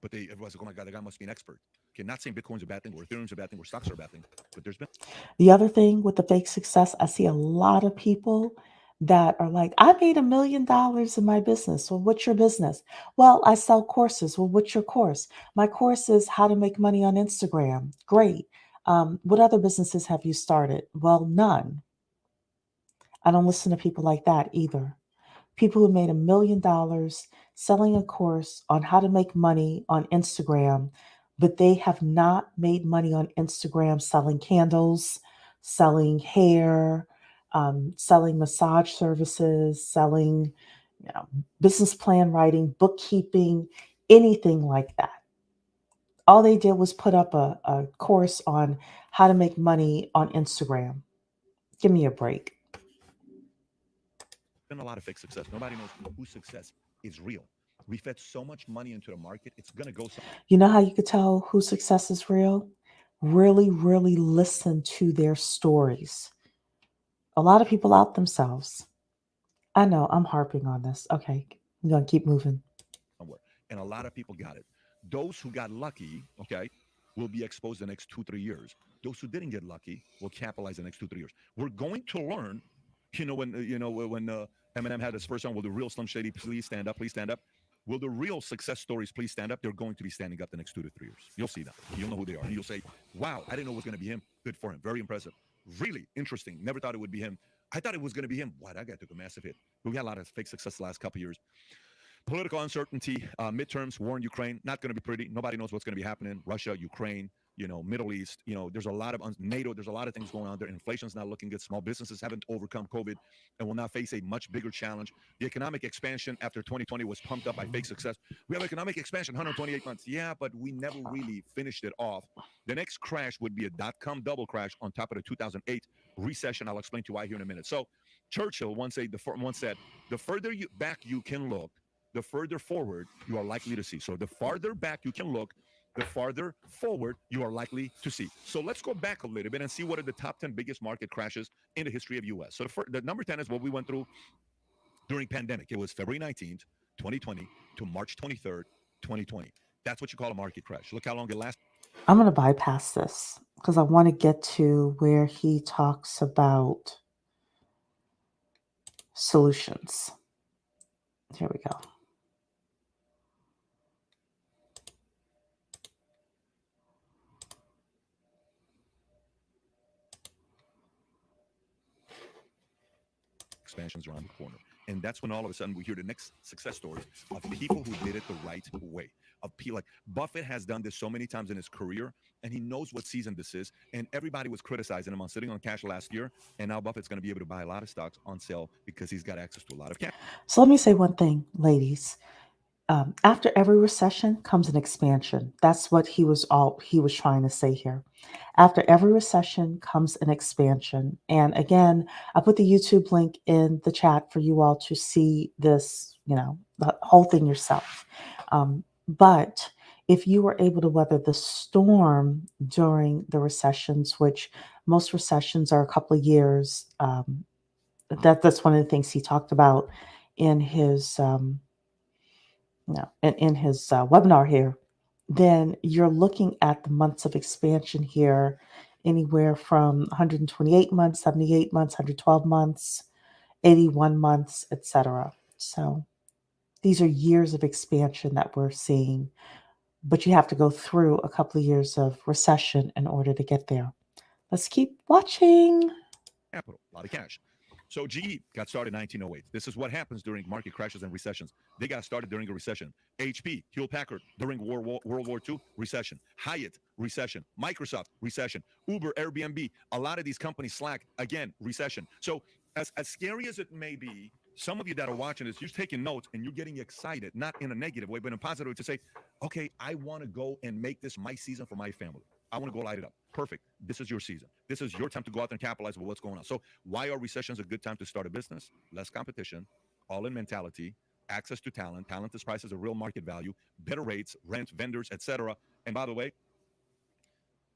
S2: But everyone's like, oh my God, the guy must be an expert. Okay, not saying Bitcoin's a bad thing or Ethereum's a bad thing or stocks are a bad thing, but there's been.
S1: The other thing with the fake success, I see a lot of people that are like, I made $1 million in my business. Well, what's your business? Well, I sell courses. Well, what's your course? My course is how to make money on Instagram. Great. What other businesses have you started? Well, none. I don't listen to people like that either. People who made $1 million selling a course on how to make money on Instagram, but they have not made money on Instagram selling candles, selling hair, selling massage services, selling you know, business plan writing, bookkeeping, anything like that. All they did was put up a course on how to make money on Instagram. Give me a break.
S2: Been a lot of fake success. Nobody knows whose success is real. We fed so much money into the market, it's gonna go somewhere.
S1: You know how you could tell whose success is real? Really, really listen to their stories. A lot of people out themselves. I know I'm harping on this. Okay, I'm going to keep moving.
S2: And a lot of people got it. Those who got lucky, okay, will be exposed the next 2, 3 years. Those who didn't get lucky will capitalize the next 2, 3 years. We're going to learn, when Eminem had his first song, will the real Slim Shady please stand up? Please stand up. Will the real success stories please stand up? They're going to be standing up the next 2 to 3 years. You'll see them. You'll know who they are. And you'll say, wow, I didn't know it was going to be him. Good for him. Very impressive. Really interesting. Never thought it would be him. I thought it was going to be him. Wow, that guy took a massive hit. But we had a lot of fake success the last couple of years. Political uncertainty, midterms, war in Ukraine, not going to be pretty. Nobody knows what's going to be happening. Russia, Ukraine, Middle East, there's a lot of NATO, there's a lot of things going on there. Inflation's not looking good. Small businesses haven't overcome COVID and will now face a much bigger challenge. The economic expansion after 2020 was pumped up by fake success. We have economic expansion, 128 months. Yeah, but we never really finished it off. The next crash would be a dot-com double crash on top of the 2008 recession. I'll explain to you why here in a minute. So Churchill once said, the further back you can look, the further forward you are likely to see. So the farther back you can look, the farther forward you are likely to see. So let's go back a little bit and see what are the top 10 biggest market crashes in the history of U.S. So the number 10 is what we went through during pandemic. It was February 19th, 2020 to March 23rd, 2020. That's what you call a market crash. Look how long it lasted.
S1: I'm going to bypass this because I want to get to where he talks about solutions. Here we go.
S2: Expansions around the corner. And that's when all of a sudden we hear the next success stories of people who did it the right way. Of people like Buffett has done this so many times in his career, and he knows what season this is. And everybody was criticizing him on sitting on cash last year. And now Buffett's going to be able to buy a lot of stocks on sale because he's got access to a lot of cash.
S1: So let me say one thing, ladies. After every recession comes an expansion. That's what he was trying to say here. After every recession comes an expansion. And again, I put the YouTube link in the chat for you all to see this, the whole thing yourself. But if you were able to weather the storm during the recessions, which most recessions are a couple of years, that's one of the things he talked about in his in his webinar here, then you're looking at the months of expansion here, anywhere from 128 months, 78 months, 112 months, 81 months, etc. So these are years of expansion that we're seeing, but you have to go through a couple of years of recession in order to get there. Let's keep watching.
S2: Capital, a lot of cash. So GE got started in 1908. This is what happens during market crashes and recessions. They got started during a recession. HP, Hewlett Packard, during World War II, recession. Hyatt, recession. Microsoft, recession. Uber, Airbnb, a lot of these companies, Slack, again, recession. So as scary as it may be, some of you that are watching this, you're taking notes and you're getting excited, not in a negative way, but in a positive way, to say, okay, I want to go and make this my season for my family. I want to go light it up. Perfect. This is your season. This is your time to go out and capitalize on what's going on. So why are recessions a good time to start a business? Less competition, all-in mentality, access to talent. Talent is priced as a real market value, better rates, rent, vendors, etc. And by the way,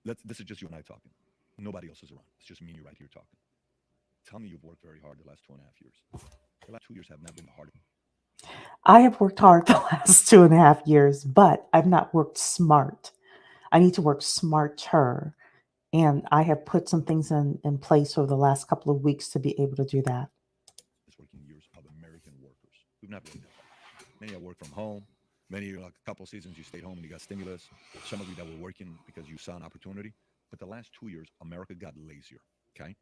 S2: this is just you and I talking. Nobody else is around. It's just me and you right here talking. Tell me you've worked very hard the last 2.5 years. The last 2 years have not been the hardest.
S1: I have worked hard the last 2.5 years, but I've not worked smart. I need to work smarter. And I have put some things in place over the last couple of weeks to be able to do that.
S2: Working years of American workers. We've not been that hard. Many have worked from home. Many, like a couple of seasons, you stayed home and you got stimulus. Some of you that were working because you saw an opportunity. But the last 2 years, America got lazier. Okay.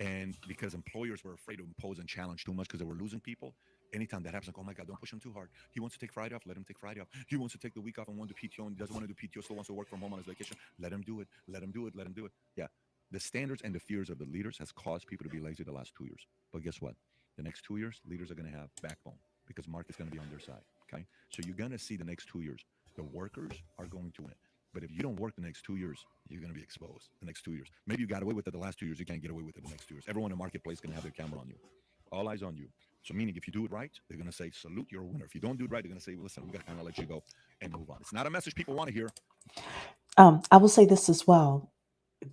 S2: And because employers were afraid to impose and challenge too much because they were losing people, anytime that happens, like, oh my God, don't push him too hard. He wants to take Friday off, let him take Friday off. He wants to take the week off and want to do PTO and he doesn't want to do PTO, still wants to work from home on his vacation. Let him do it. Let him do it. Let him do it. Yeah. The standards and the fears of the leaders has caused people to be lazy the last 2 years. But guess what? The next 2 years, leaders are going to have backbone because market's going to be on their side. Okay. So you're going to see the next 2 years, the workers are going to win. But if you don't work the next 2 years, you're going to be exposed the next 2 years. Maybe you got away with it the last 2 years. You can't get away with it the next 2 years. Everyone in the marketplace is going to have their camera on you. All eyes on you. So meaning if you do it right, they're going to say, salute, you're a winner. If you don't do it right, they're going to say, well, listen, we got to kind of let you go and move on. It's not a message people want to hear.
S1: I will say this as well.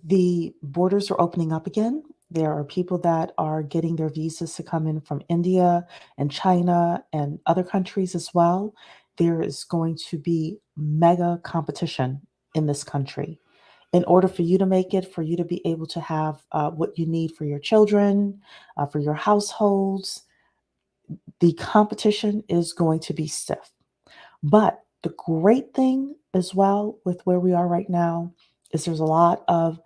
S1: The borders are opening up again. There are people that are getting their visas to come in from India and China and other countries as well. There is going to be mega competition in this country. In order for you to make it, for you to be able to have what you need for your children, for your households, the competition is going to be stiff. But the great thing as well with where we are right now is there's a lot of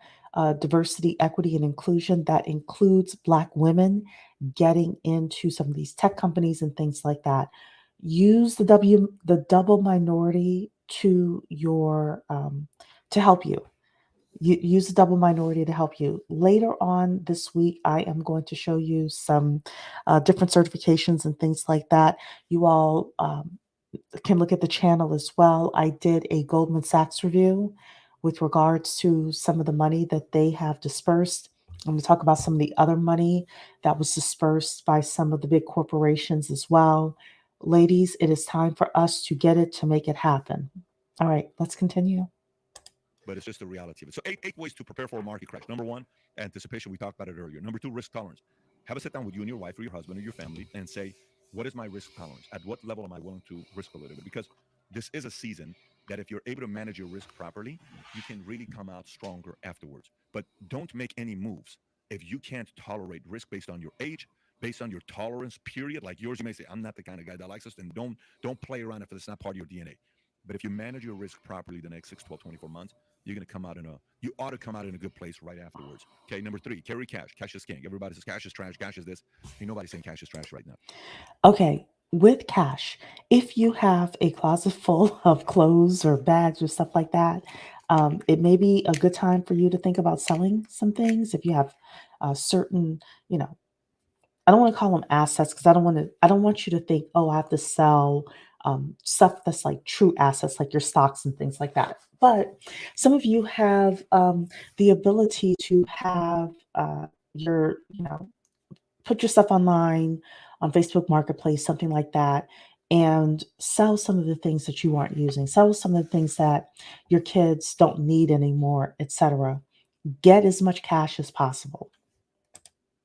S1: diversity, equity, and inclusion that includes Black women getting into some of these tech companies and things like that. Use the double minority to your to help you. Use the double minority to help you. Later on this week, I am going to show you some different certifications and things like that. You all can look at the channel as well. I did a Goldman Sachs review with regards to some of the money that they have dispersed. I'm going to talk about some of the other money that was dispersed by some of the big corporations as well. Ladies, it is time for us to get it to make it happen. All right, let's continue.
S2: But it's just the reality of it. So eight ways to prepare for a market crash. Number one, anticipation. We talked about it earlier. Number two, risk tolerance. Have a sit down with you and your wife or your husband or your family and say, what is my risk tolerance? At what level am I willing to risk a little bit? Because this is a season that if you're able to manage your risk properly, you can really come out stronger afterwards. But don't make any moves if you can't tolerate risk based on your age, based on your tolerance period. Like yours, you may say, I'm not the kind of guy that likes this, and don't play around if it's not part of your DNA. But if you manage your risk properly the next 6, 12, 24 months, you're going to come out you ought to come out in a good place right afterwards. Okay. Number three, carry cash. Cash is king. Everybody says cash is trash. Cash is this. Ain't nobody saying cash is trash right now.
S1: Okay, with cash, if you have a closet full of clothes or bags or stuff like that, it may be a good time for you to think about selling some things. If you have certain, you know, I don't want to call them assets because I don't want you to think, oh, I have to sell stuff that's like true assets, like your stocks and things like that. But some of you have the ability to have your, put your stuff online on Facebook Marketplace, something like that, and sell some of the things that you aren't using, sell some of the things that your kids don't need anymore, etc. Get as much cash as possible.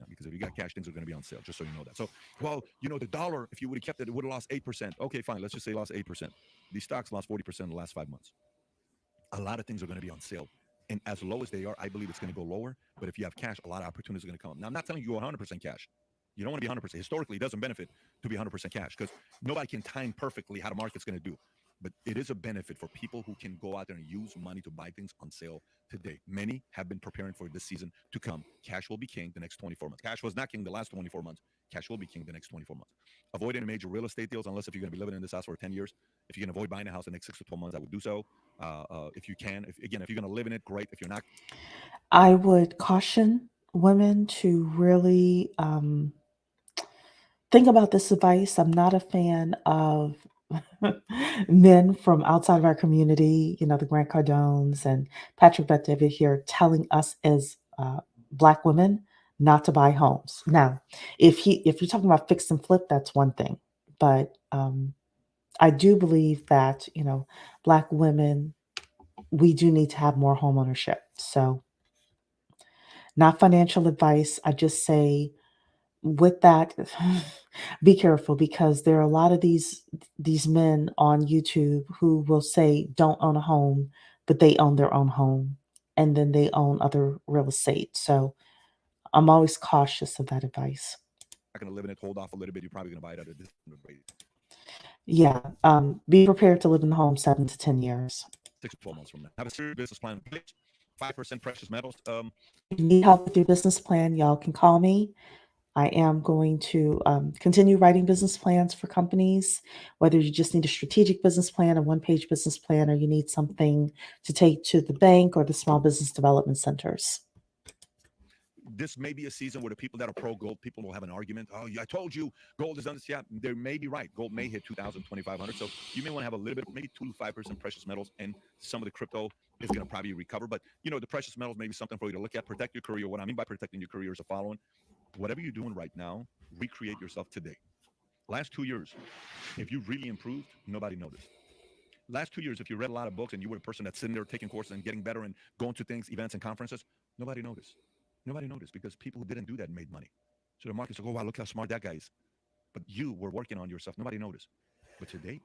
S2: Because if you got cash, things are going to be on sale, just so you know that. So, well, the dollar, if you would have kept it, it would have lost 8%. Okay, fine. Let's just say it lost 8%. These stocks lost 40% in the last 5 months. A lot of things are going to be on sale. And as low as they are, I believe it's going to go lower. But if you have cash, a lot of opportunities are going to come up. Now, I'm not telling you go 100% cash. You don't want to be 100%. Historically, it doesn't benefit to be 100% cash because nobody can time perfectly how the market's going to do. But it is a benefit for people who can go out there and use money to buy things on sale today. Many have been preparing for this season to come. Cash will be king the next 24 months. Cash was not king the last 24 months. Cash will be king the next 24 months. Avoid any major real estate deals unless if you're going to be living in this house for 10 years. If you can avoid buying a house the next 6 to 12 months, I would do so. If you can. If you're going to live in it, great. If you're not,
S1: I would caution women to really think about this advice. I'm not a fan of men from outside of our community, the Grant Cardones and Patrick Bet David here telling us as Black women not to buy homes. Now, if you're talking about fix and flip, that's one thing. But I do believe that, Black women, we do need to have more home ownership. So, not financial advice. I just say with that, be careful because there are a lot of these men on YouTube who will say don't own a home, but they own their own home and then they own other real estate. So I'm always cautious of that advice.
S2: going to live in it, hold off a little bit, you're probably going to buy it at a discounted rate.
S1: Yeah, be prepared to live in the home 7 to 10 years.
S2: 6 to 12 months from now. Have a serious business plan in place. 5% precious metals.
S1: If you need help with your business plan, y'all can call me. I am going to continue writing business plans for companies, whether you just need a strategic business plan, a one-page business plan, or you need something to take to the bank or the small business development centers.
S2: This may be a season where the people that are pro gold, people will have an argument. Oh, I told you gold is done this. Yeah, they may be right. Gold may hit 2,000, 2,500. So you may want to have a little bit, maybe 2 to 5% precious metals, and some of the crypto is going to probably recover. But the precious metals may be something for you to look at. Protect your career. What I mean by protecting your career is the following: whatever you're doing right now, recreate yourself today. Last 2 years, if you really improved, nobody noticed. Last 2 years, if you read a lot of books and you were a person that's sitting there taking courses and getting better and going to things, events, and conferences, nobody noticed. Nobody noticed because people who didn't do that made money. So the market's like, oh, wow, look how smart that guy is. But you were working on yourself. Nobody noticed. But today,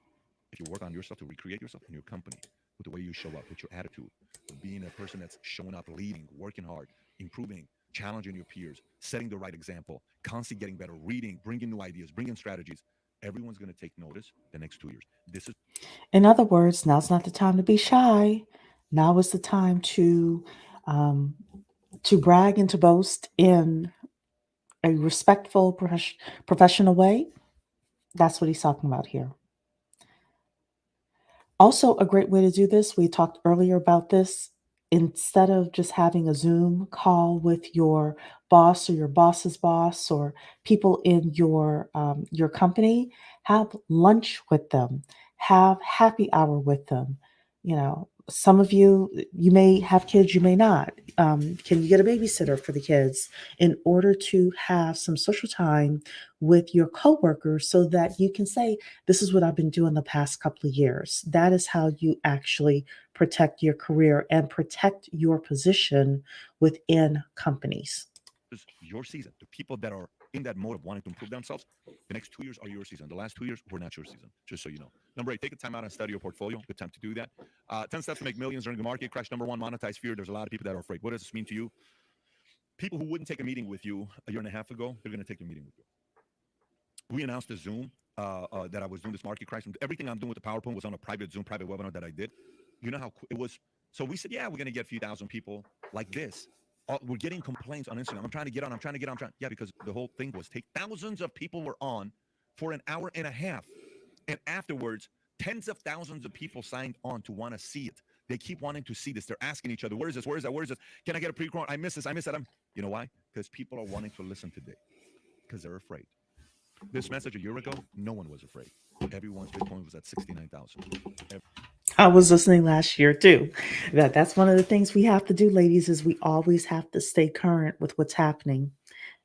S2: if you work on yourself to recreate yourself in your company, with the way you show up, with your attitude, with being a person that's showing up, leading, working hard, improving, challenging your peers, setting the right example, constantly getting better, reading, bringing new ideas, bringing strategies, everyone's going to take notice the next 2 years. This is
S1: In other words, now's not the time to be shy. Now is the time um, to brag and to boast in a respectful, professional way. That's what he's talking about here. Also, a great way to do this, we talked earlier about this. Instead of just having a Zoom call with your boss or your boss's boss or people in your company, have lunch with them, have happy hour with them. Some of you may have kids, you may not. Can you get a babysitter for the kids in order to have some social time with your coworkers so that you can say, this is what I've been doing the past couple of years. That is how you actually protect your career and protect your position within companies.
S2: your season. The people that are in that mode of wanting to improve themselves, the next 2 years are your season. The last 2 years were not your season, just so you know. Number 8, take a time out and study your portfolio. Good time to do that. 10 steps to make millions during the market crash. Number 1, monetize fear. There's a lot of people that are afraid. What does this mean to you? People who wouldn't take a meeting with you a year and a half ago, they're going to take a meeting with you. We announced a Zoom that I was doing this market crash. Everything I'm doing with the PowerPoint was on a private Zoom, private webinar that I did. You know how it was? So we said, yeah, we're going to get a few thousand people like this. We're getting complaints on Instagram. I'm trying to get on. Yeah, because the whole thing was thousands of people were on for an hour and a half. And afterwards, tens of thousands of people signed on to want to see it. They keep wanting to see this. They're asking each other, where is this? Where is that? Where is this? Can I get a pre-quote? I miss this. I miss that. You know why? Because people are wanting to listen today because they're afraid. This message a year ago, no one was afraid. Everyone's Bitcoin was at 69,000.
S1: I was listening last year too. That's one of the things we have to do, ladies, is we always have to stay current with what's happening.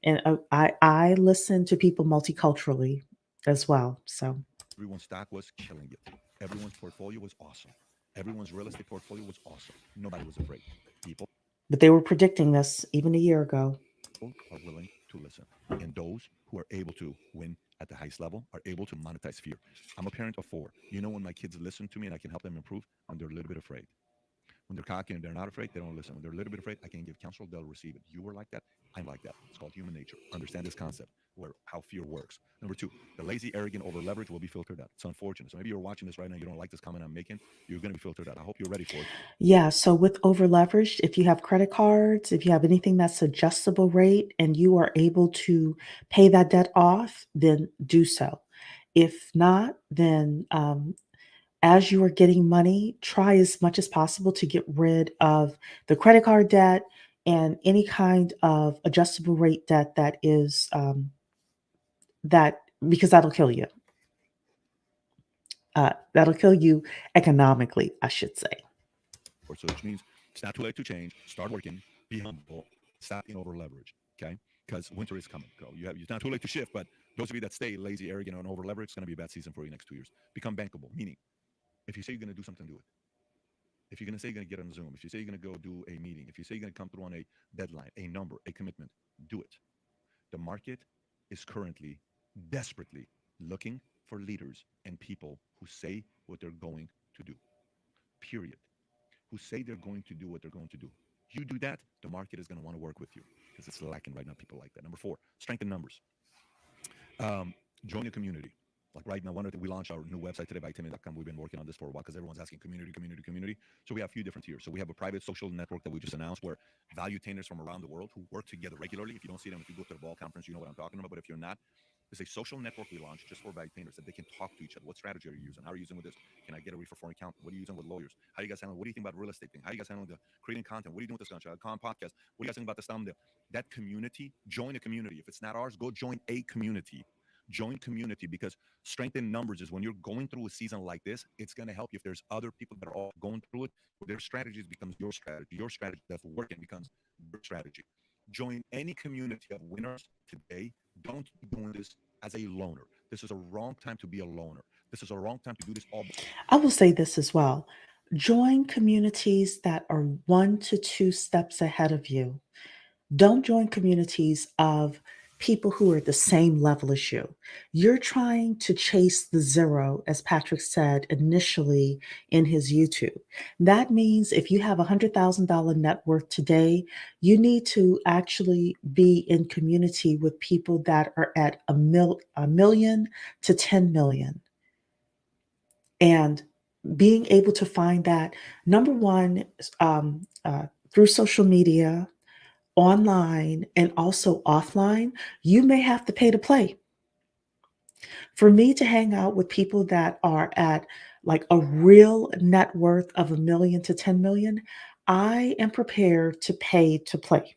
S1: And I listen to people multiculturally as well. So
S2: everyone's stock was killing it. Everyone's portfolio was awesome. Everyone's real estate portfolio was awesome. Nobody was afraid. People,
S1: but they were predicting this even a year ago.
S2: are willing to to listen. And those who are able to win at the highest level are able to monetize fear. I'm a parent of four. You know, when my kids listen to me and I can help them improve, when they're a little bit afraid. When they're cocky and they're not afraid, they don't listen. When they're a little bit afraid, I can give counsel, they'll receive it. You were like that, I'm like that. It's called human nature. Understand this concept where how fear works. Number two, the lazy, arrogant, over leverage will be filtered out. It's unfortunate. So maybe you're watching this right now, you don't like this comment I'm making, you're going to be filtered out. I hope you're ready for it.
S1: Yeah, so with over leveraged, if you have credit cards, if you have anything that's adjustable rate and you are able to pay that debt off, then do so. If not, then as you are getting money, try as much as possible to get rid of the credit card debt and any kind of adjustable rate debt that is that because that'll kill you economically, I should say.
S2: So which means it's not too late to change. Start working. Be humble. Stop being over leverage. Okay, because winter is coming. Go. It's not too late to shift. But those of you that stay lazy, arrogant, and over leverage, it's going to be a bad season for you next 2 years. Become bankable. Meaning, if you say you're going to do something, do it. If you're going to say you're going to get on Zoom, if you say you're going to go do a meeting, if you say you're going to come through on a deadline, a number, a commitment, do it. The market is currently desperately looking for leaders and people who say what they're going to do. Period. Who say they're going to do what they're going to do. You do that, the market is going to want to work with you because it's lacking right now people like that. Number four, strengthen numbers. Join a community. Like right now, we launched our new website today by timmy.com. We've been working on this for a while because everyone's asking community, community, community. So we have a few different tiers. So we have a private social network that we just announced where value-tainers from around the world who work together regularly. If you don't see them, if you go to the ball conference, you know what I'm talking about. But if you're not, it's a social network we launched just for value-tainers that they can talk to each other. What strategy are you using? How are you using with this? Can I get a refer for an account? What are you using with lawyers? How do you guys handle? What do you think about real estate thing? How do you guys handle the creating content? What are you doing with this podcast? What do you guys think about this thumbnail? That community, join a community. If it's not ours, go join a community. Join community because strength in numbers is when you're going through a season like this, it's going to help you. If there's other people that are all going through it, their strategies becomes your strategy. Your strategy that's working becomes your strategy. Join any community of winners today. Don't be doing this as a loner. This is a wrong time to be a loner. This is a wrong time to do this all.
S1: I will say this as well. Join communities that are 1 to 2 steps ahead of you. Don't join communities of people who are the same level as you. You're trying to chase the zero, as Patrick said initially in his YouTube. That means if you have $100,000 net worth today, you need to actually be in community with people that are at a million to 10 million. And being able to find that, number one, through social media, online, and also offline, you may have to pay to play. For me to hang out with people that are at like a real net worth of a million to 10 million, I am prepared to pay to play.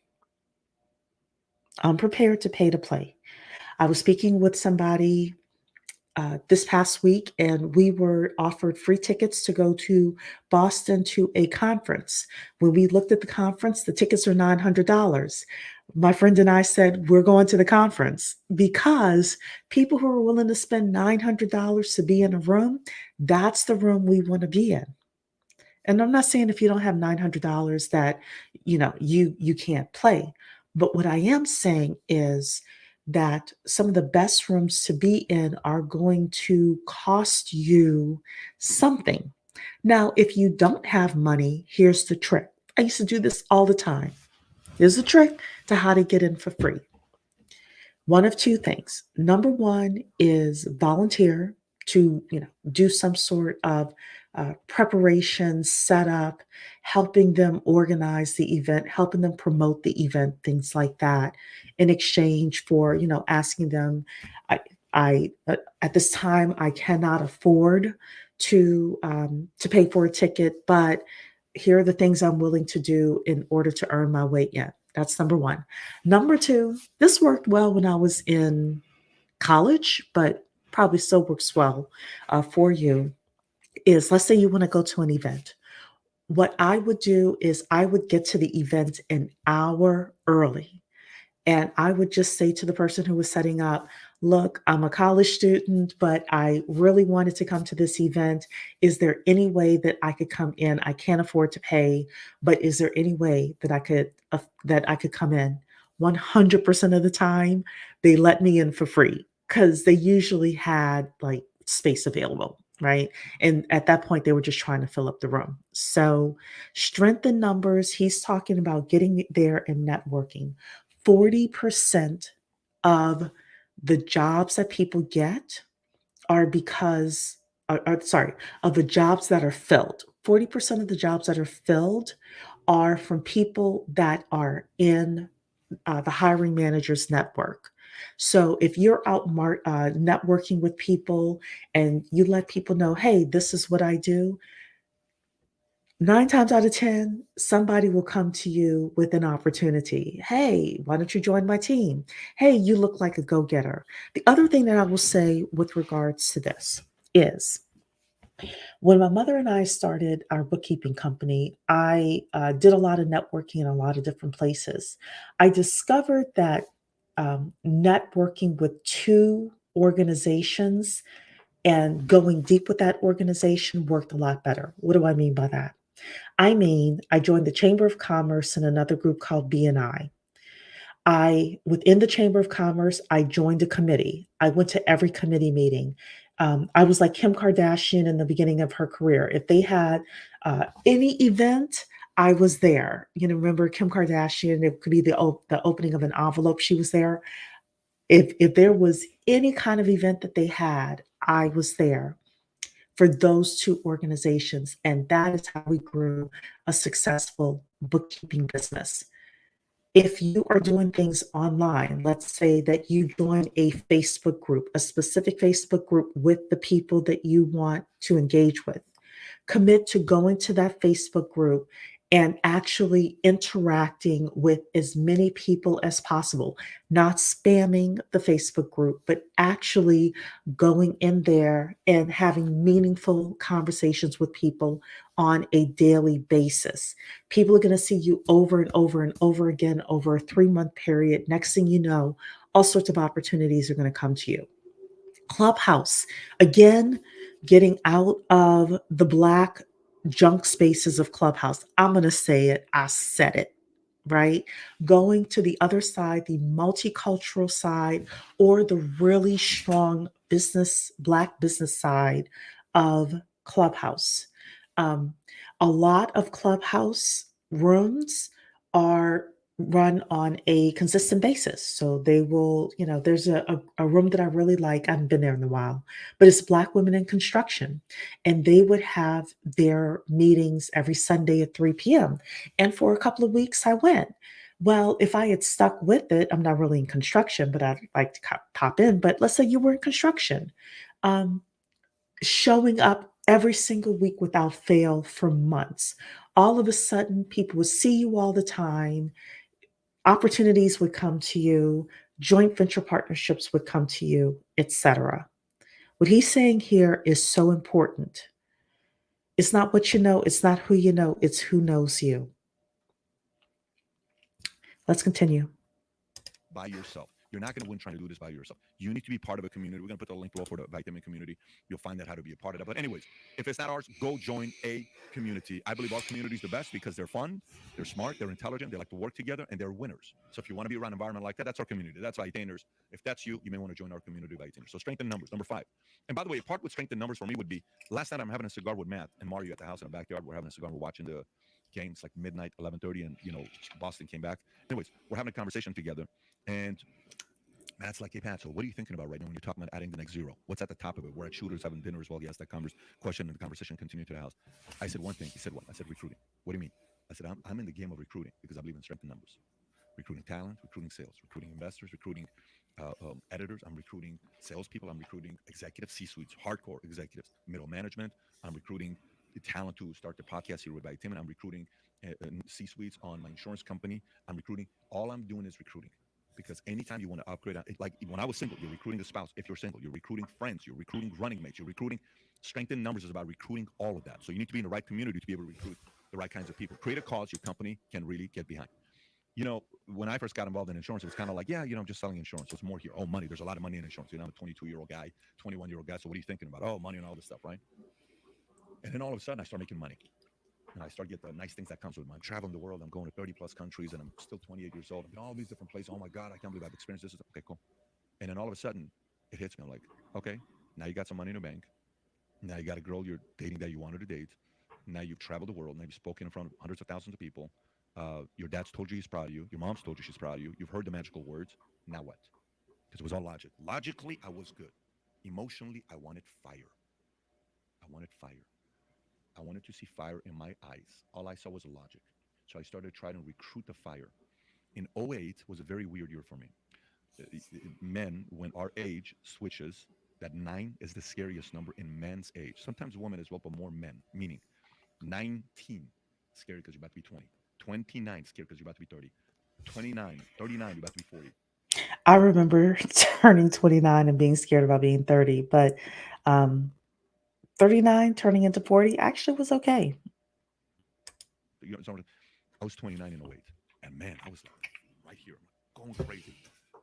S1: I'm prepared to pay to play. I was speaking with somebody this past week, and we were offered free tickets to go to Boston to a conference. When we looked at the conference, the tickets are $900. My friend and I said, we're going to the conference because people who are willing to spend $900 to be in a room, that's the room we want to be in. And I'm not saying if you don't have $900 that, you can't play. But what I am saying is that some of the best rooms to be in are going to cost you something. Now, if you don't have money, here's the trick. I used to do this all the time. Here's the trick to how to get in for free. One of two things. Number one is volunteer to, do some sort of preparation, setup, helping them organize the event, helping them promote the event, things like that, in exchange for, asking them, at this time I cannot afford to pay for a ticket, but here are the things I'm willing to do in order to earn my way in. That's number one. Number two, this worked well when I was in college, but probably still works well for you, is let's say you want to go to an event. What I would do is I would get to the event an hour early. And I would just say to the person who was setting up, look, I'm a college student, but I really wanted to come to this event. Is there any way that I could come in? I can't afford to pay, but is there any way that I could come in? 100% of the time, they let me in for free because they usually had like space available, right? And at that point, they were just trying to fill up the room. So, strength in numbers, he's talking about getting there and networking. 40% of the jobs that people get are because, sorry, of the jobs that are filled. 40% of the jobs that are filled are from people that are in the hiring manager's network. So if you're out networking with people and you let people know, hey, this is what I do, 9 times out of 10, somebody will come to you with an opportunity. Hey, why don't you join my team? Hey, you look like a go getter. The other thing that I will say with regards to this is when my mother and I started our bookkeeping company, I did a lot of networking in a lot of different places. I discovered that networking with two organizations and going deep with that organization worked a lot better. What do I mean by that? I mean, I joined the Chamber of Commerce and another group called BNI. Within the Chamber of Commerce, I joined a committee. I went to every committee meeting. I was like Kim Kardashian in the beginning of her career. If they had any event, I was there. Remember Kim Kardashian? It could be the opening of an envelope. She was there. If there was any kind of event that they had, I was there for those two organizations, and that is how we grew a successful bookkeeping business. If you are doing things online, let's say that you join a Facebook group, a specific Facebook group with the people that you want to engage with, commit to going to that Facebook group and actually interacting with as many people as possible, not spamming the Facebook group, but actually going in there and having meaningful conversations with people on a daily basis. People are going to see you over and over and over again over a 3-month period. Next thing you know, all sorts of opportunities are going to come to you. Clubhouse, again, getting out of the black junk spaces of Clubhouse. I'm going to say it. I said it, right? Going to the other side, the multicultural side, or the really strong black business side of Clubhouse. Um, a lot of Clubhouse rooms are run on a consistent basis. So they will, there's a room that I really like. I haven't been there in a while, but it's Black Women in Construction. And they would have their meetings every Sunday at 3 p.m. And for a couple of weeks, I went. Well, if I had stuck with it, I'm not really in construction, but I'd like to pop in. But let's say you were in construction. Um, Showing up every single week without fail for months. All of a sudden, people would see you all the time, opportunities would come to you, joint venture partnerships would come to you, etc. What he's saying here is so important. It's not what you know, it's not who you know, it's who knows you. Let's continue.
S2: By yourself. You're not going to win trying to do this by yourself. You need to be part of a community. We're going to put the link below for the vitamin community. You'll find out how to be a part of that. But anyways, if it's not ours, go join a community. I believe our community is the best because they're fun, they're smart, they're intelligent, they like to work together, and they're winners. So if you want to be around an environment like that, that's our community. That's Vitainers. If that's you, you may want to join our community Vitainers. So strength in numbers, number 5. And by the way, a part with strength in numbers for me would be last night I'm having a cigar with Matt and Mario at the house in the backyard. We're having a cigar. We're watching the games like midnight, 11:30, and Boston came back. Anyways, we're having a conversation together, and Matt's like, hey, Pat, so what are you thinking about right now when you're talking about adding the next zero? What's at the top of it? We're at Shooters having dinner as well. He asked that question, and the conversation continued to the house. I said one thing. He said what? I said recruiting. What do you mean? I said, I'm in the game of recruiting because I believe in strength in numbers. Recruiting talent, recruiting sales, recruiting investors, recruiting editors. I'm recruiting salespeople. I'm recruiting executives, C-suites, hardcore executives, middle management. I'm recruiting the talent to start the podcast here with Tim, and I'm recruiting C-suites on my insurance company. I'm recruiting. All I'm doing is recruiting. Because anytime you want to upgrade, like when I was single, you're recruiting a spouse. If you're single, you're recruiting friends, you're recruiting running mates, you're recruiting. Strength in numbers is about recruiting all of that. So you need to be in the right community to be able to recruit the right kinds of people. Create a cause your company can really get behind. When I first got involved in insurance, it was kind of like, yeah, I'm just selling insurance. So it's more here. Oh, money. There's a lot of money in insurance. I'm a 22-year-old guy, 21-year-old guy. So what are you thinking about? Oh, money and all this stuff, right? And then all of a sudden, I start making money. And I start get the nice things that comes with it. I'm traveling the world. I'm going to 30 plus countries, and I'm still 28 years old. I'm in all these different places. Oh my God, I can't believe I've experienced this. Okay, cool. And then all of a sudden, it hits me. I'm like, okay, now you got some money in the bank. Now you got a girl you're dating that you wanted to date. Now you've traveled the world. Now you've spoken in front of hundreds of thousands of people. Your dad's told you he's proud of you. Your mom's told you she's proud of you. You've heard the magical words. Now what? Because it was all logic. Logically, I was good. Emotionally, I wanted fire. I wanted fire. I wanted to see fire in my eyes. All I saw was logic. So I started trying to recruit the fire. In '08 was a very weird year for me. Men, when our age switches, that 9 is the scariest number in men's age. Sometimes women as well, but more men, meaning 19, scary because you're about to be 20. 29, scary because you're about to be 30. 29, 39, you're about to be 40.
S1: I remember turning 29 and being scared about being 30, but um, 39 turning into 40 actually was okay.
S2: You know, I was 29 in '08. And man, I was like right here, going crazy.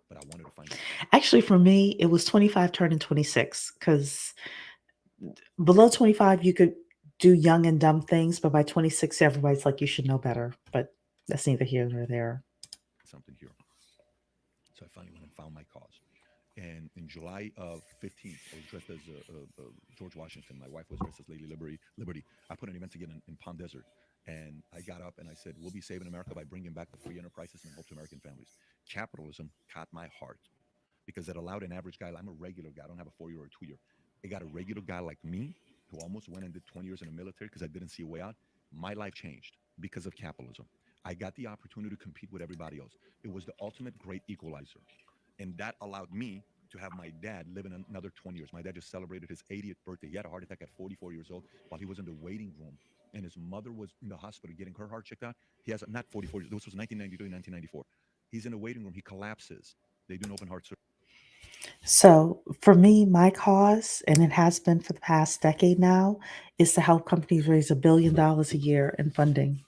S2: But I wanted to find out.
S1: Actually, for me, it was 25 turning 26 because below 25, you could do young and dumb things, but by 26, everybody's like, you should know better. But that's neither here nor there.
S2: Something here. So I finally went and found my cause. And in July of 15th, I was dressed as George Washington. My wife was dressed as Lady Liberty. Liberty. I put an event together in Palm Desert. And I got up and I said, we'll be saving America by bringing back the free enterprises and help to American families. Capitalism caught my heart because it allowed an average guy. I'm a regular guy. I don't have a 4 year or a 2 year. It got a regular guy like me who almost went and did 20 years in the military because I didn't see a way out. My life changed because of capitalism. I got the opportunity to compete with everybody else. It was the ultimate great equalizer. And that allowed me to have my dad live in another 20 years. My dad just celebrated his 80th birthday. He had a heart attack at 44 years old while he was in the waiting room. And his mother was in the hospital getting her heart checked out. He has not 44 years. This was 1993, 1994. He's in the waiting room. He collapses. They do an open heart surgery.
S1: So for me, my cause, and it has been for the past decade now, is to help companies raise $1 billion a year in funding.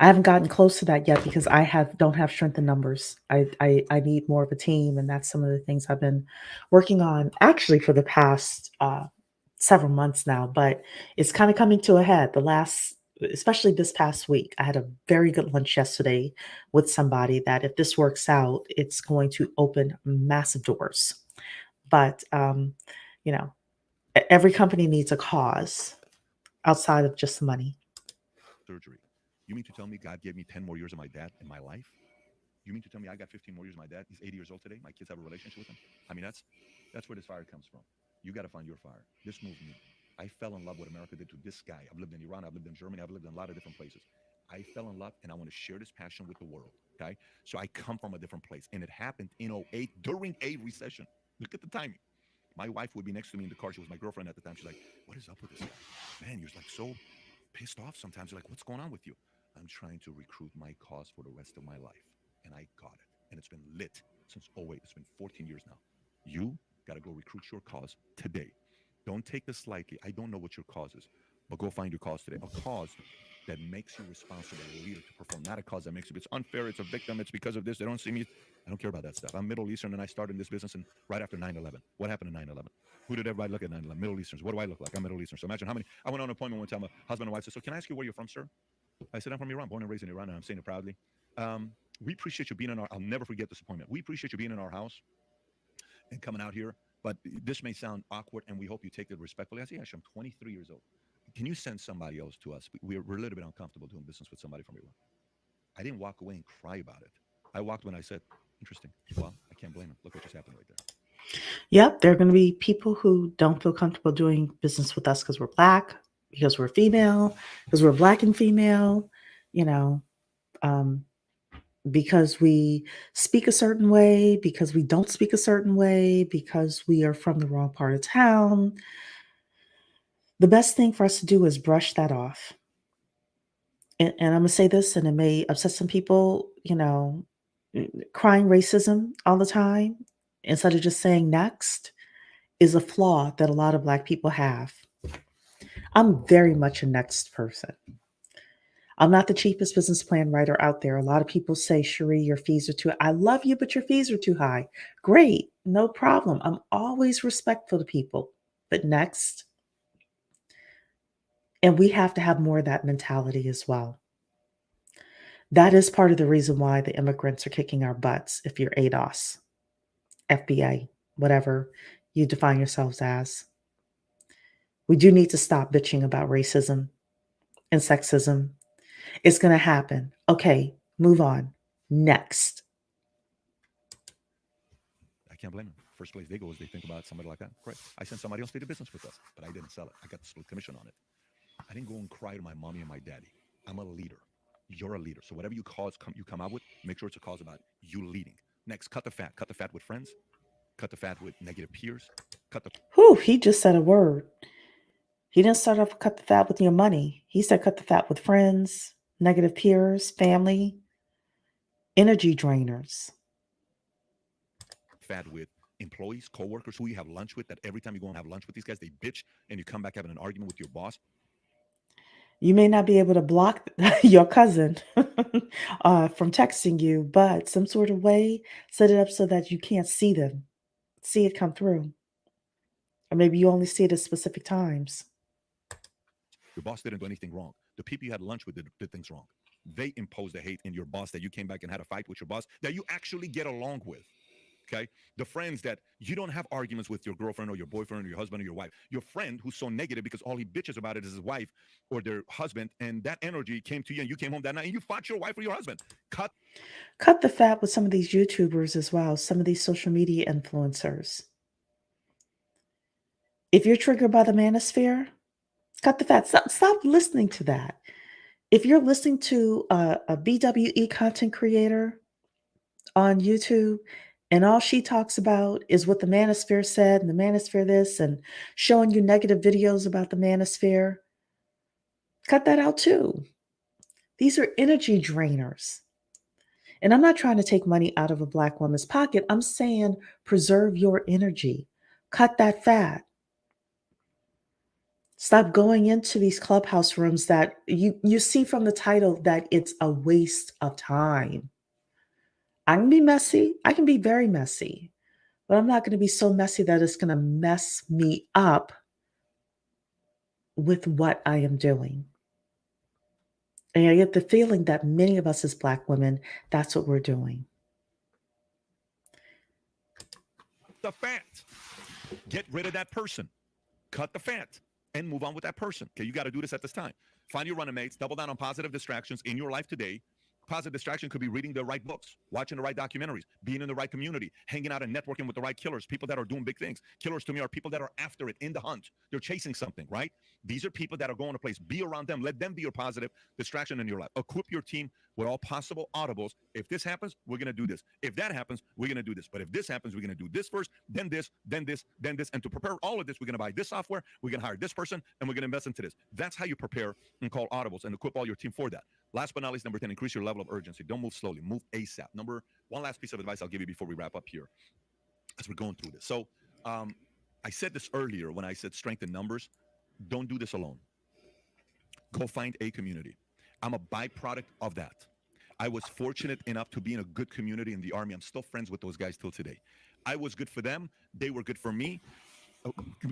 S1: I haven't gotten close to that yet because I have don't have strength in numbers. I need more of a team, and that's some of the things I've been working on actually for the past several months now. But it's kind of coming to a head. Especially this past week, I had a very good lunch yesterday with somebody that if this works out, it's going to open massive doors. But you know, every company needs a cause outside of just the money.
S2: Surgery. You mean to tell me God gave me 10 more years of my dad in my life? You mean to tell me I got 15 more years of my dad? He's 80 years old today. My kids have a relationship with him. I mean, that's where this fire comes from. You got to find your fire. This moved me. I fell in love with America did to this guy. I've lived in Iran. I've lived in Germany. I've lived in a lot of different places. I fell in love and I want to share this passion with the world. Okay. So I come from a different place. And it happened in '08 during a recession. Look at the timing. My wife would be next to me in the car. She was my girlfriend at the time. She's like, what is up with this guy? Man, you're like so pissed off sometimes. You're like, what's going on with you? I'm trying to recruit my cause for the rest of my life. And I got it. And it's been lit since '08. It's been 14 years now. You got to go recruit your cause today. Don't take this lightly. I don't know what your cause is, but go find your cause today. A cause that makes you responsible, a leader to perform, not a cause that makes you, it's unfair, it's a victim, it's because of this, they don't see me. I don't care about that stuff. I'm Middle Eastern and I started in this business right after 9/11. What happened in 9/11? Who did everybody look at 9/11? Middle Easterns. What do I look like? I'm Middle Eastern. So imagine how many, I went on an appointment one time, a husband and wife said, so can I ask you where you're from, sir? I said, I'm from Iran, born and raised in Iran, and I'm saying it proudly. We appreciate you being in I'll never forget this appointment. We appreciate you being in our house and coming out here. But this may sound awkward, and we hope you take it respectfully. I say, actually, I'm 23 years old. Can you send somebody else to us? We're a little bit uncomfortable doing business with somebody from Iran. I didn't walk away and cry about it. I walked when I said, interesting. Well, I can't blame him. Look what just happened right there.
S1: Yep, there are going to be people who don't feel comfortable doing business with us because we're black, because we're female, because we're black and female, you know, um, because we speak a certain way, because we don't speak a certain way, because we are from the wrong part of town. The best thing for us to do is brush that off. And I'm going to say this, and it may upset some people, crying racism all the time instead of just saying next is a flaw that a lot of Black people have. I'm very much a next person. I'm not the cheapest business plan writer out there. A lot of people say, Cherie, your fees are too high. I love you, but your fees are too high. Great, no problem. I'm always respectful to people. But next, And we have to have more of that mentality as well. That is part of the reason why the immigrants are kicking our butts if you're ADOS, FBA, whatever you define yourselves as. We do need to stop bitching about racism and sexism. It's going to happen. Okay, move on. Next.
S2: I can't blame them. First place they go is they think about somebody like that. Great. I sent somebody else to do business with us, but I didn't sell it. I got the split commission on it. I didn't go and cry to my mommy and my daddy. I'm a leader. You're a leader. So whatever you come out with, make sure it's a cause about you leading. Next, cut the fat. Cut the fat with friends. Cut the fat with negative peers. Cut the
S1: Whew, he just said a word. He didn't start off with cut the fat with your money. He said cut the fat with friends, negative peers, family, energy drainers.
S2: fat with employees, coworkers who you have lunch with, that every time you go and have lunch with these guys, they bitch and you come back having an argument with your boss.
S1: You may not be able to block your cousin from texting you, but some sort of way, set it up so that you can't see them, see it come through. Or maybe you only see it at specific times.
S2: Your boss didn't do anything wrong. The people you had lunch with did things wrong. They imposed the hate in your boss that you came back and had a fight with your boss that you actually get along with. Okay. The friends that you don't have arguments with your girlfriend or your boyfriend or your husband or your wife. Your friend who's so negative because all he bitches about it is his wife or their husband. And that energy came to you and you came home that night and you fought your wife or your husband.
S1: Cut the fat with some of these YouTubers as well, some of these social media influencers. If you're triggered by the manosphere, cut the fat. Stop listening to that. If you're listening to a BWE content creator on YouTube and all she talks about is what the manosphere said and the manosphere this and showing you negative videos about the manosphere, cut that out too. These are energy drainers. And I'm not trying to take money out of a Black woman's pocket. I'm saying preserve your energy. Cut that fat. Stop going into these clubhouse rooms that you see from the title that it's a waste of time. I can be messy. I can be very messy, but I'm not going to be so messy that it's going to mess me up with what I am doing. And I get the feeling that many of us as Black women, that's what we're doing.
S2: The fat. Get rid of that person. Cut the fat and move on with that person. Okay, you got to do this at this time. Find your running mates. Double down on positive distractions in your life today. Positive distraction could be reading the right books, watching the right documentaries, being in the right community, hanging out and networking with the right killers, people that are doing big things. Killers to me are people that are after it, in the hunt. They're chasing something, right? These are people that are going to place. Be around them. Let them be your positive distraction in your life. Equip your team with all possible audibles. If this happens, we're going to do this. If that happens, we're going to do this. But if this happens, we're going to do this first, then this, then this, then this. And to prepare all of this, we're going to buy this software, we're going to hire this person, and we're going to invest into this. That's how you prepare and call audibles and equip all your team for that. Last but not least, number 10, increase your level of urgency. Don't move slowly, move ASAP. One last piece of advice I'll give you before we wrap up here as we're going through this. So I said this earlier when I said strength in numbers. Don't do this alone. Go find a community. I'm a byproduct of that. I was fortunate enough to be in a good community in the Army. I'm still friends with those guys till today. I was good for them. They were good for me.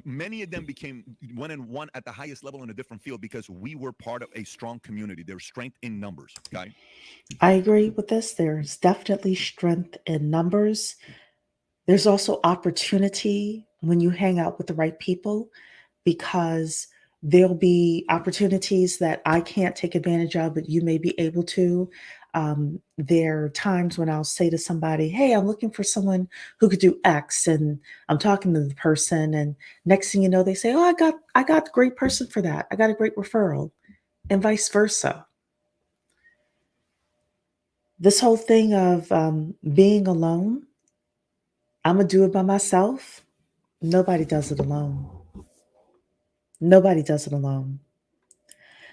S2: Many of them became one and one at the highest level in a different field because we were part of a strong community. There's strength in numbers. Okay.
S1: I agree with this. There's definitely strength in numbers. There's also opportunity when you hang out with the right people because there'll be opportunities that I can't take advantage of, but you may be able to. There are times when I'll say to somebody, hey, I'm looking for someone who could do X. And I'm talking to the person. And next thing you know, they say, oh, I got a great person for that. I got a great referral, and vice versa. This whole thing of being alone, I'm going to do it by myself. Nobody does it alone. Nobody does it alone.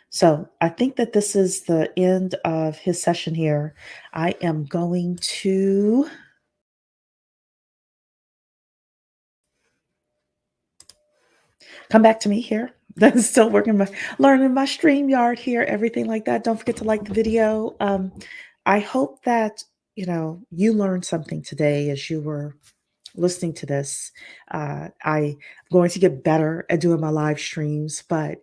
S1: So I think that this is the end of his session here. I am going to come back to me here. That's still learning my StreamYard here, everything like that. Don't forget to like the video. I hope that, you learned something today as you were listening to this. I'm going to get better at doing my live streams, but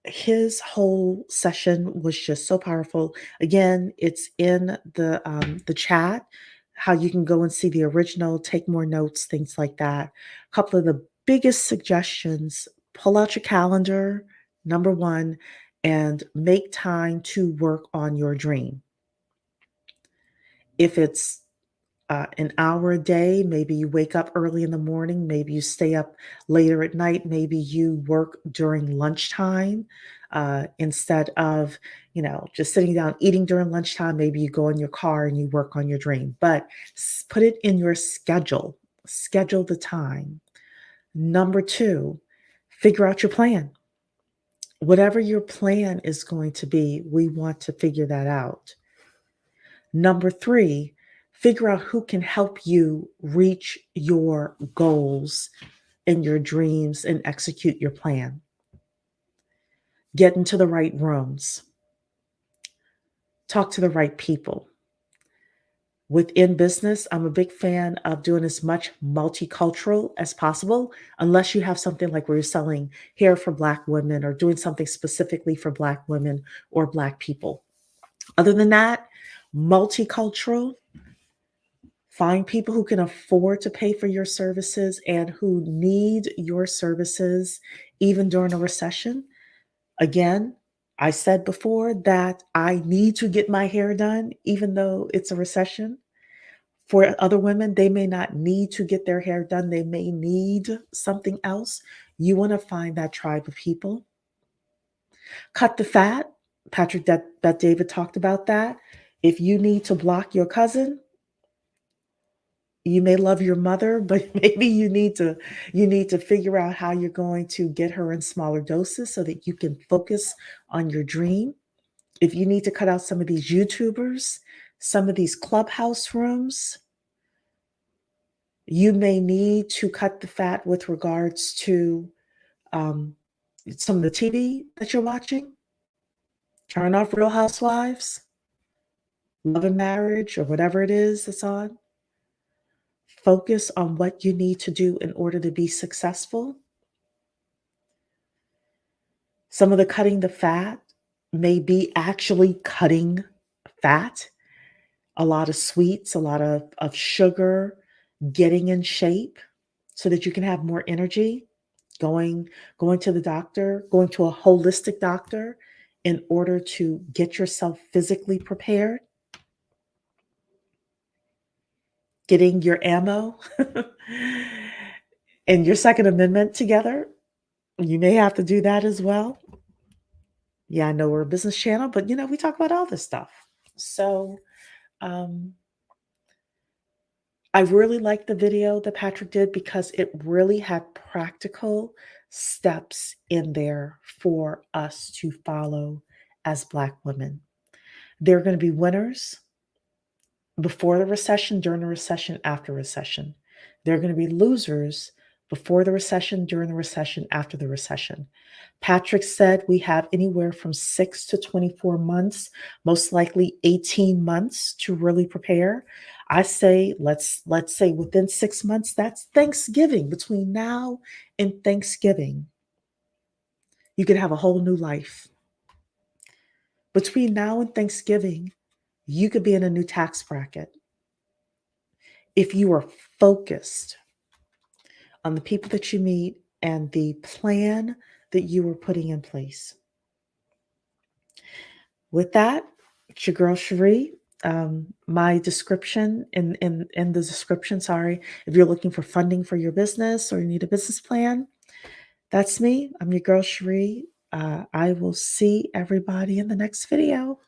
S1: his whole session was just so powerful. Again, it's in the chat, how you can go and see the original, take more notes, things like that. A couple of the biggest suggestions: pull out your calendar, number one, and make time to work on your dream. If it's an hour a day. Maybe you wake up early in the morning. Maybe you stay up later at night. Maybe you work during lunchtime instead of, just sitting down eating during lunchtime. Maybe you go in your car and you work on your dream. But put it in your schedule. Schedule the time. Number two, figure out your plan. Whatever your plan is going to be, we want to figure that out. Number three, figure out who can help you reach your goals and your dreams and execute your plan. Get into the right rooms. Talk to the right people. Within business, I'm a big fan of doing as much multicultural as possible, unless you have something like where you're selling hair for Black women or doing something specifically for Black women or Black people. Other than that, multicultural. Find people who can afford to pay for your services and who need your services even during a recession. Again, I said before that I need to get my hair done even though it's a recession. For other women, they may not need to get their hair done. They may need something else. You want to find that tribe of people. Cut the fat. Patrick, that David talked about that. If you need to block your cousin, you may love your mother, but maybe you need to figure out how you're going to get her in smaller doses so that you can focus on your dream. If you need to cut out some of these YouTubers, some of these clubhouse rooms, you may need to cut the fat with regards to um, some of the TV that you're watching. Turn off Real Housewives, Love and Marriage, or whatever it is that's on. Focus on what you need to do in order to be successful. Some of the cutting the fat may be actually cutting fat, a lot of sweets, a lot of sugar, getting in shape so that you can have more energy, going to the doctor, going to a holistic doctor in order to get yourself physically prepared, getting your ammo and your Second Amendment together. You may have to do that as well. Yeah, I know we're a business channel, but we talk about all this stuff. So um, I really liked the video that Patrick did because it really had practical steps in there for us to follow as Black women. There are going to be winners before the recession, during the recession, after recession. There are going to be losers before the recession, during the recession, after the recession. Patrick said we have anywhere from 6 to 24 months, most likely 18 months to really prepare. I say let's say within 6 months, that's Thanksgiving. Between now and Thanksgiving, you could have a whole new life. Between now and Thanksgiving, you could be in a new tax bracket. If you are focused on the people that you meet and the plan that you are putting in place. With that, it's your girl Cherie. My description in the description, sorry, if you're looking for funding for your business or you need a business plan, that's me. I'm your girl Cherie. I will see everybody in the next video.